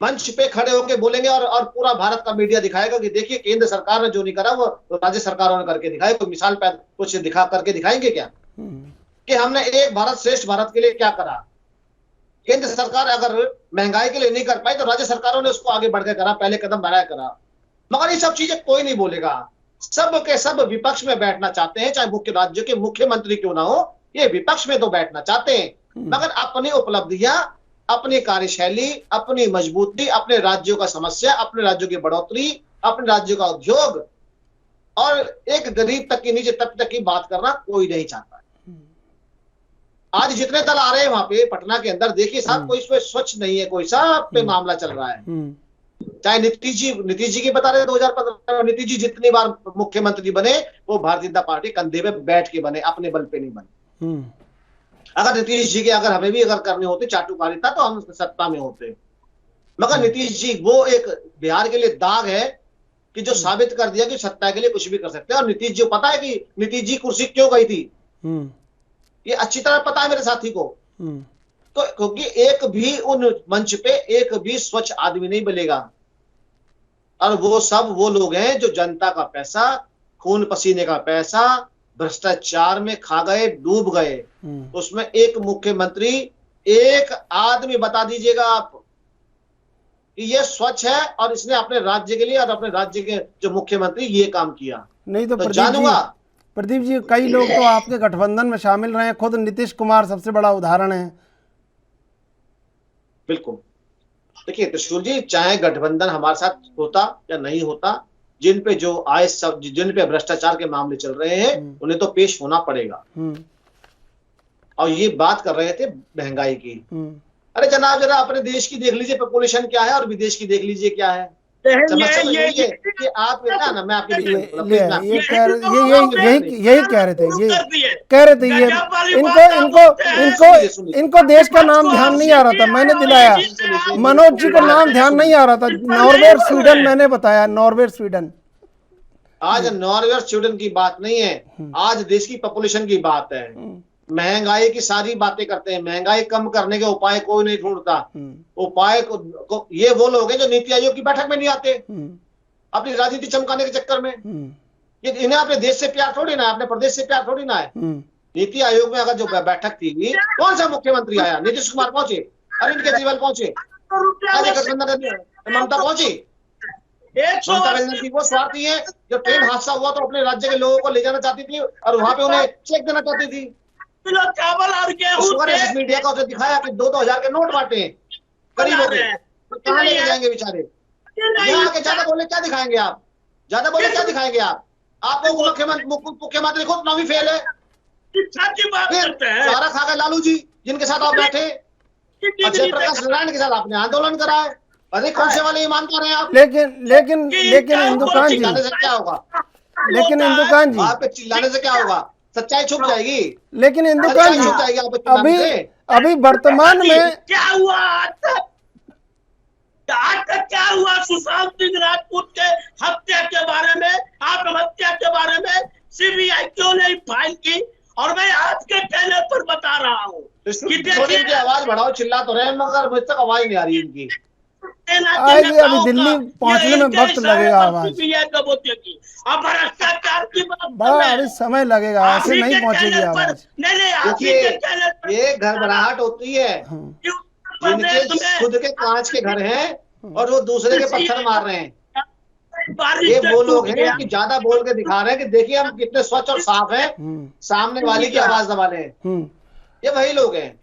मंच पे खड़े होकर बोलेंगे और पूरा भारत का मीडिया दिखाएगा कि देखिए केंद्र सरकार ने जो नहीं करा वो राज्य सरकारों ने करके दिखाया? कोई मिसाल कुछ दिखा करके दिखाएंगे क्या कि हमने एक भारत श्रेष्ठ भारत के लिए क्या करा? केंद्र सरकार अगर महंगाई के लिए नहीं कर पाई तो राज्य सरकारों ने उसको आगे बढ़कर करा, पहले कदम बढ़ाया करा। मगर ये सब चीजें कोई नहीं बोलेगा। सब के सब विपक्ष में बैठना चाहते हैं, चाहे मुख्य राज्यों के मुख्यमंत्री क्यों ना हो, ये विपक्ष में तो बैठना चाहते हैं। मगर अपनी उपलब्धियां, अपनी कार्यशैली, अपनी मजबूती, अपने राज्यों का समस्या, अपने राज्यों की बढ़ोतरी, अपने राज्यों का उद्योग और एक गरीब तक की, नीचे तक की बात करना कोई नहीं चाहता। आज जितने दल आ रहे हैं वहां पे पटना के अंदर, देखिए साहब, कोई इसमें स्वच्छ नहीं है, कोई सब पे मामला चल रहा है। चाहे नीतीश जी की बता रहे 2015 में नीतीश जी जितनी बार मुख्यमंत्री बने वो भारतीय जनता पार्टी कंधे पे बैठ के बने, अपने बल पे नहीं बने। अगर नीतीश जी के अगर हमें भी अगर करने होते चाटुकारिता तो हम सत्ता में होते। मगर नीतीश जी वो एक बिहार के लिए दाग है कि जो साबित कर दिया कि सत्ता के लिए कुछ भी कर सकते हैं। और नीतीश जी को पता है कि नीतीश जी कुर्सी क्यों गई थी, ये अच्छी तरह पता है मेरे साथी को। तो क्योंकि एक भी उन मंच पे एक भी स्वच्छ आदमी नहीं मिलेगा और वो लोग हैं जो जनता का पैसा, खून पसीने का पैसा भ्रष्टाचार में खा गए, डूब गए। उसमें एक मुख्यमंत्री, एक आदमी बता दीजिएगा आप कि ये स्वच्छ है और इसने अपने राज्य के लिए और अपने राज्य के जो मुख्यमंत्री ये काम किया। नहीं तो जानूंगा। प्रदीप जी, कई लोग तो आपके गठबंधन में शामिल रहे हैं, खुद नीतीश कुमार सबसे बड़ा उदाहरण है। बिल्कुल, देखिए त्रिशूल जी, चाहे गठबंधन हमारे साथ होता या नहीं होता, जिन पे भ्रष्टाचार के मामले चल रहे हैं उन्हें तो पेश होना पड़ेगा। और ये बात कर रहे थे महंगाई की। अरे जनाब, जरा अपने देश की देख लीजिए पॉपुलेशन क्या है और विदेश की देख लीजिए क्या है। समस्या तो यही है कि आप ना, मैं आपके यही कह रहे थे इनको देश का नाम ध्यान नहीं आ रहा था, मैंने दिलाया। मनोज जी को नाम ध्यान नहीं आ रहा था। नॉर्वे, स्वीडन, मैंने बताया, नॉर्वे, स्वीडन। आज नॉर्वे और स्वीडन की बात नहीं है, आज देश की पॉपुलेशन की बात है। महंगाई की सारी बातें करते हैं, महंगाई कम करने के उपाय कोई नहीं ढूंढता। उपाय को ये वो लोग हैं जो नीति आयोग की बैठक में नहीं आते, अपनी राजनीति चमकाने के चक्कर में। ये इन्हें अपने देश से प्यार थोड़ी ना है, अपने प्रदेश से प्यार थोड़ी ना है। नीति आयोग में अगर जो बैठक थी, कौन सा मुख्यमंत्री आया? नीतीश कुमार पहुंचे, अरविंद केजरीवाल पहुंचे, ममता पहुंची। ममता बनर्जी वो स्वार्थी है जो ट्रेन हादसा हुआ तो अपने राज्य के लोगों को ले जाना चाहती थी और वहां पे उन्हें चेक देना चाहती थी। चावल और गेहूं मीडिया का उसे दिखाया कि 2-2 हजार के नोट बांटे गरीबों के, कहाँ लेके जाएंगे बेचारे? यहाँ आके ज्यादा बोले क्या दिखाएंगे आप? ज्यादा बोले क्या दिखाएंगे आप? आपको मुख्यमंत्री खुद नौवीं फेल है। चारा खा गए लालू जी जिनके साथ आप बैठे, अजय प्रकाश नारायण के साथ आपने आंदोलन कराए। अरे कौन से वाले ईमानदार हैं आप? लेकिन इंदुकान जी, चिल्लाने से क्या होगा? लेकिन इंदुकान जी, आप पे चिल्लाने से क्या होगा? सच्चाई छुप जाएगी। लेकिन इंदुकान जी, अभी वर्तमान में क्या हुआ आज तक क्या हुआ? सुशांत सिंह राजपूत के हत्या के बारे में, आत्महत्या के बारे में सीबीआई क्यों नहीं फाइल की? और मैं आज के कहने पर बता रहा हूँ कि इनकी आवाज बढ़ाओ, चिल्ला तो रहे मगर मुझ तक आवाज नहीं आ रही इनकी। आएगी, अभी दिल्ली पहुंचने में वक्त लगेगा आवाज, भ्रष्टाचार की बात बड़ा अभी समय लगेगा, ऐसे नहीं पहुंचेगी आवाज। देखिए ये घबराहट होती है, जिनके खुद के कांच के घर हैं और वो दूसरे के पत्थर मार रहे हैं। ये वो लोग हैं कि ज्यादा बोल के दिखा रहे हैं कि देखिए हम कितने स्वच्छ और साफ हैं, सामने वाले की आवाज दबा रहे हैं। ये वही लोग हैं।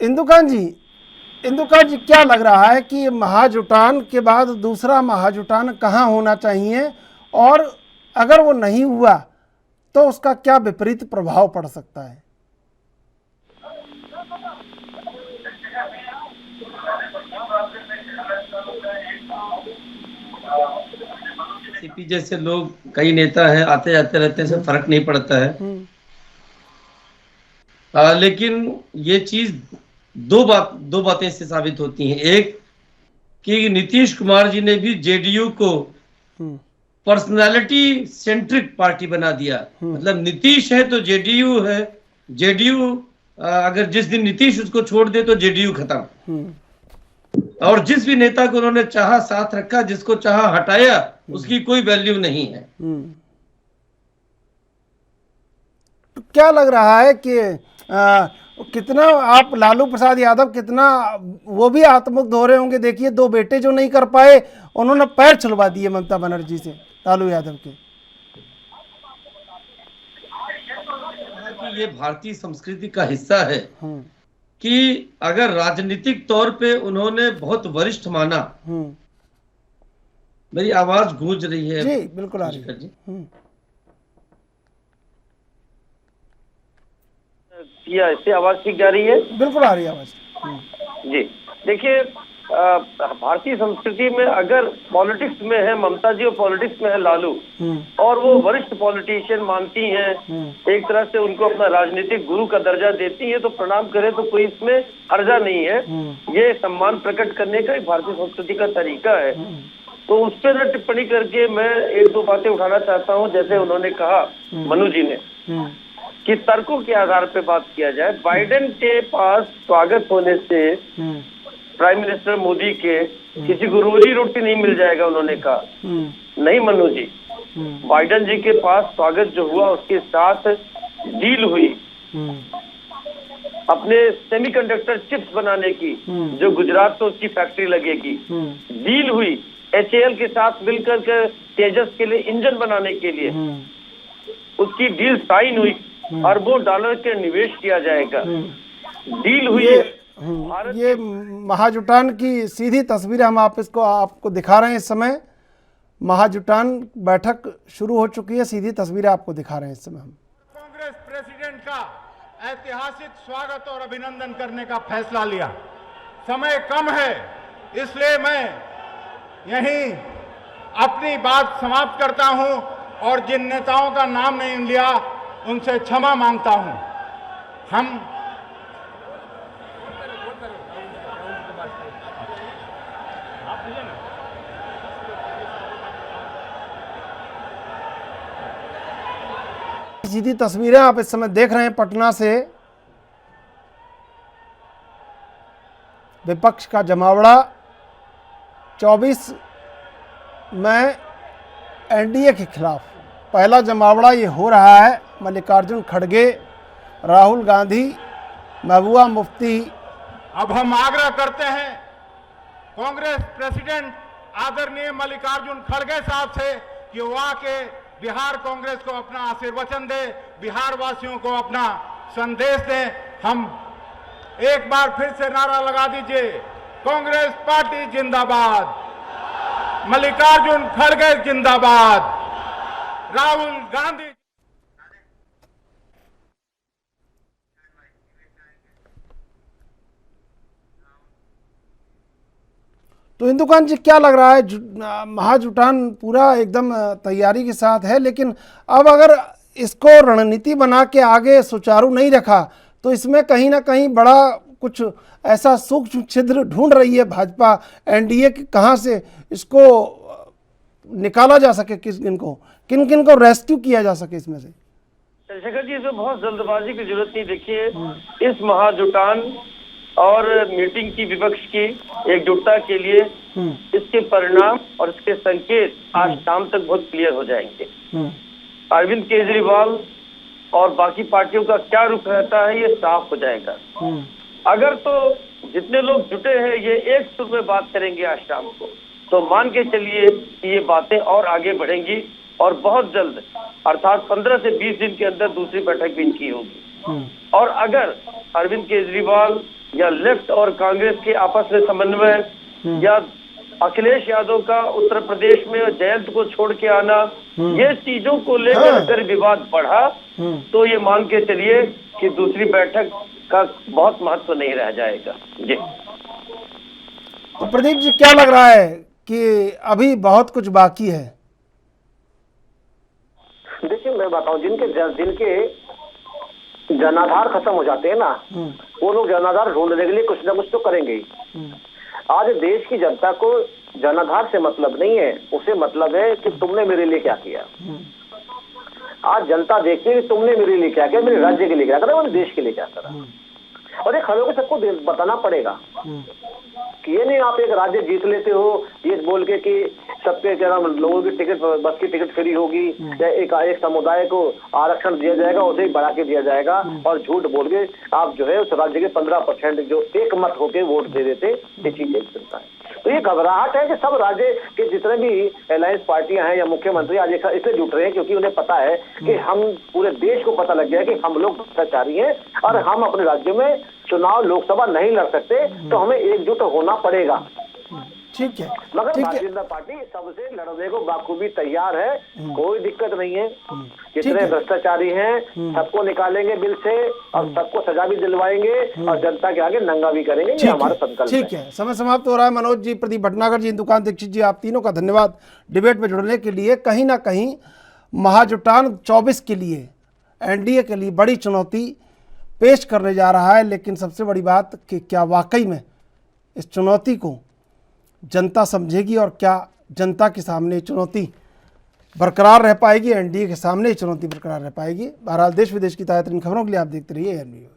इंदुकान जी क्या लग रहा है कि महाजुटान के बाद दूसरा महाजुटान कहाँ होना चाहिए, और अगर वो नहीं हुआ तो उसका क्या विपरीत प्रभाव पड़ सकता है? सीपी जैसे लोग, कई नेता हैं, आते जाते रहते हैं, इससे फर्क नहीं पड़ता है। लेकिन ये चीज दो बातें इससे साबित होती हैं। एक कि नीतीश कुमार जी ने भी जेडीयू को पर्सनालिटी सेंट्रिक पार्टी बना दिया। मतलब नीतीश है तो जेडीयू है, जेडीयू अगर जिस दिन नीतीश उसको छोड़ दे तो जेडीयू खत्म। और जिस भी नेता को उन्होंने चाहा साथ रखा, जिसको चाहा हटाया, उसकी कोई वैल्यू नहीं है। तो क्या लग रहा है कि कितना आप लालू प्रसाद यादव कितना वो भी आत्ममुग्ध हो रहे होंगे? देखिए 2 बेटे जो नहीं कर पाए, उन्होंने पैर छुलवा दिए ममता बनर्जी से, लालू यादव के। कि ये भारतीय संस्कृति का हिस्सा है कि अगर राजनीतिक तौर पे उन्होंने बहुत वरिष्ठ माना। मेरी आवाज गूंज रही है? जी बिल्कुल आ रही है जी। या इससे आवाज ठीक जा रही है? बिल्कुल आ रही है आवाज जी। देखिए भारतीय संस्कृति में अगर पॉलिटिक्स में है ममता जी और पॉलिटिक्स में है लालू, और वो वरिष्ठ पॉलिटिशियन मानती हैं, एक तरह से उनको अपना राजनीतिक गुरु का दर्जा देती है, तो प्रणाम करे तो कोई इसमें हर्जा नहीं है। ये सम्मान प्रकट करने का एक भारतीय संस्कृति का तरीका है। तो उस पर न टिप्पणी करके मैं 1-2 बातें उठाना चाहता हूँ। जैसे उन्होंने कहा मनु जी ने कि तर्कों के आधार पे बात किया जाए। बाइडेन के पास स्वागत होने से प्राइम मिनिस्टर मोदी के किसी को रोजी रोटी नहीं मिल जाएगा, उन्होंने कहा। नहीं मनु जी, बाइडेन जी के पास स्वागत जो हुआ उसके साथ डील हुई अपने सेमीकंडक्टर चिप्स बनाने की, जो गुजरात में उसकी फैक्ट्री लगेगी। डील हुई HAL के साथ मिलकर के तेजस के लिए इंजन बनाने के लिए, उसकी डील साइन हुई, अरबों डॉलर के निवेश किया जाएगा। डील हुई ये महाजुटान की सीधी तस्वीर हम आपको दिखा रहे हैं इस समय। महाजुटान बैठक शुरू हो चुकी है, सीधी तस्वीरें आपको दिखा रहे हैं इस समय हम। कांग्रेस प्रेसिडेंट का ऐतिहासिक स्वागत और अभिनंदन करने का फैसला लिया। समय कम है, इसलिए मैं यहीं अपनी बात समाप्त करता हूं और जिन नेताओं का नाम नहीं लिया उनसे क्षमा मांगता हूं। हम सीधी तस्वीरें आप इस समय देख रहे हैं पटना से। विपक्ष का जमावड़ा 24 में एनडीए के खिलाफ पहला जमावड़ा ये हो रहा है। मल्लिकार्जुन खड़गे, राहुल गांधी, महबूबा मुफ्ती। अब हम आग्रह करते हैं कांग्रेस प्रेसिडेंट आदरणीय मल्लिकार्जुन खड़गे साहब से कि वो आके बिहार कांग्रेस को अपना आशीर्वचन दे, बिहार वासियों को अपना संदेश दें। हम एक बार फिर से नारा लगा दीजिए, कांग्रेस पार्टी जिंदाबाद, मल्लिकार्जुन खड़गे जिंदाबाद, राहुल गांधी। तो हिंदुकान जी क्या लग रहा है? महाजुटान पूरा एकदम तैयारी के साथ है, लेकिन अब अगर इसको रणनीति बना के आगे सुचारू नहीं रखा तो इसमें कहीं ना कहीं बड़ा कुछ ऐसा सूक्ष्म छिद्र ढूंढ रही है भाजपा एनडीए की, कहाँ से इसको निकाला जा सके, किन किन को रेस्क्यू किया जा सके इसमें से। चंद्रशेखर जी, इसमें बहुत जल्दबाजी की जरूरत नहीं। देखिए, इस महाजुटान और मीटिंग की विपक्ष की एकजुटता के लिए इसके परिणाम और इसके संकेत आज शाम तक बहुत क्लियर हो जाएंगे। अरविंद केजरीवाल और बाकी पार्टियों का क्या रुख रहता है ये साफ हो जाएगा। अगर तो जितने लोग जुटे हैं ये एक सुर में बात करेंगे आज शाम को, तो मान के चलिए कि ये बातें और आगे बढ़ेंगी और बहुत जल्द अर्थात 15 से 20 दिन के अंदर दूसरी बैठक भी इनकी होगी। और अगर अरविंद केजरीवाल या लेफ्ट और कांग्रेस के आपस में समन्वय या अखिलेश यादव का उत्तर प्रदेश में जयंत को छोड़ के आना, ये चीजों को लेकर अगर विवाद बढ़ा तो ये मान के चलिए कि दूसरी बैठक का बहुत महत्व नहीं रह जाएगा। जी तो प्रदीप जी, क्या लग रहा है कि अभी बहुत कुछ बाकी है? देखिए, मैं बताऊं, जिनके जनाधार खत्म हो जाते हैं ना, वो लोग जनाधार ढूंढने के लिए कुछ ना कुछ तो करेंगे ही। आज देश की जनता को जनाधार से मतलब नहीं है, उसे मतलब है कि तुमने मेरे लिए क्या किया। आज जनता देखती है कि तुमने मेरे लिए क्या किया, मेरे राज्य के लिए क्या करा, मेरे देश के लिए क्या करा। और ये खड़े होकर सबको बताना पड़ेगा कि ये नहीं आप एक राज्य जीत लेते हो ये बोल के कि सबके क्या नाम लोगों की टिकट, बस की टिकट फ्री होगी या एक समुदाय को आरक्षण दिया जाएगा, उसे ही बढ़ा के दिया जाएगा, और झूठ बोल के आप जो है उस राज्य के 15% जो एक मत होके वोट दे देते, ये चीज एक चलता है। तो ये घबराहट है कि सब राज्य के जितने भी अलायंस पार्टियां हैं या मुख्यमंत्री आज इसलिए जुट रहे हैं क्योंकि उन्हें पता है कि हम पूरे देश को पता लग गया है कि हम लोग भ्रष्टाचारी हैं और हम अपने राज्य में चुनाव लोकसभा नहीं लड़ सकते, तो हमें एकजुट होना पड़ेगा। ठीक है, मगर भारतीय जनता पार्टी सबसे लड़ने को बाखूबी तैयार है, कोई दिक्कत नहीं है। जितने भ्रष्टाचारी हैं सबको निकालेंगे बिल से और सबको सजा भी दिलवाएंगे और जनता के आगे नंगा भी करेंगे, ये हमारा संकल्प है। ठीक है, समय समाप्त हो रहा है। मनोज जी, प्रदीप भटनागर जी, हिंदुकान दीक्षित जी, आप तीनों का धन्यवाद डिबेट में जुड़ने के लिए। कहीं ना कहीं महाजुटान 24 के लिए, एनडीए के लिए बड़ी चुनौती पेश करने जा रहा है, लेकिन सबसे बड़ी बात कि क्या वाकई में इस चुनौती को जनता समझेगी और क्या जनता के सामने चुनौती बरकरार रह पाएगी, एनडीए के सामने चुनौती बरकरार रह पाएगी। बहरहाल देश विदेश की ताज़ा तरीन खबरों के लिए आप देखते रहिए एएनबी।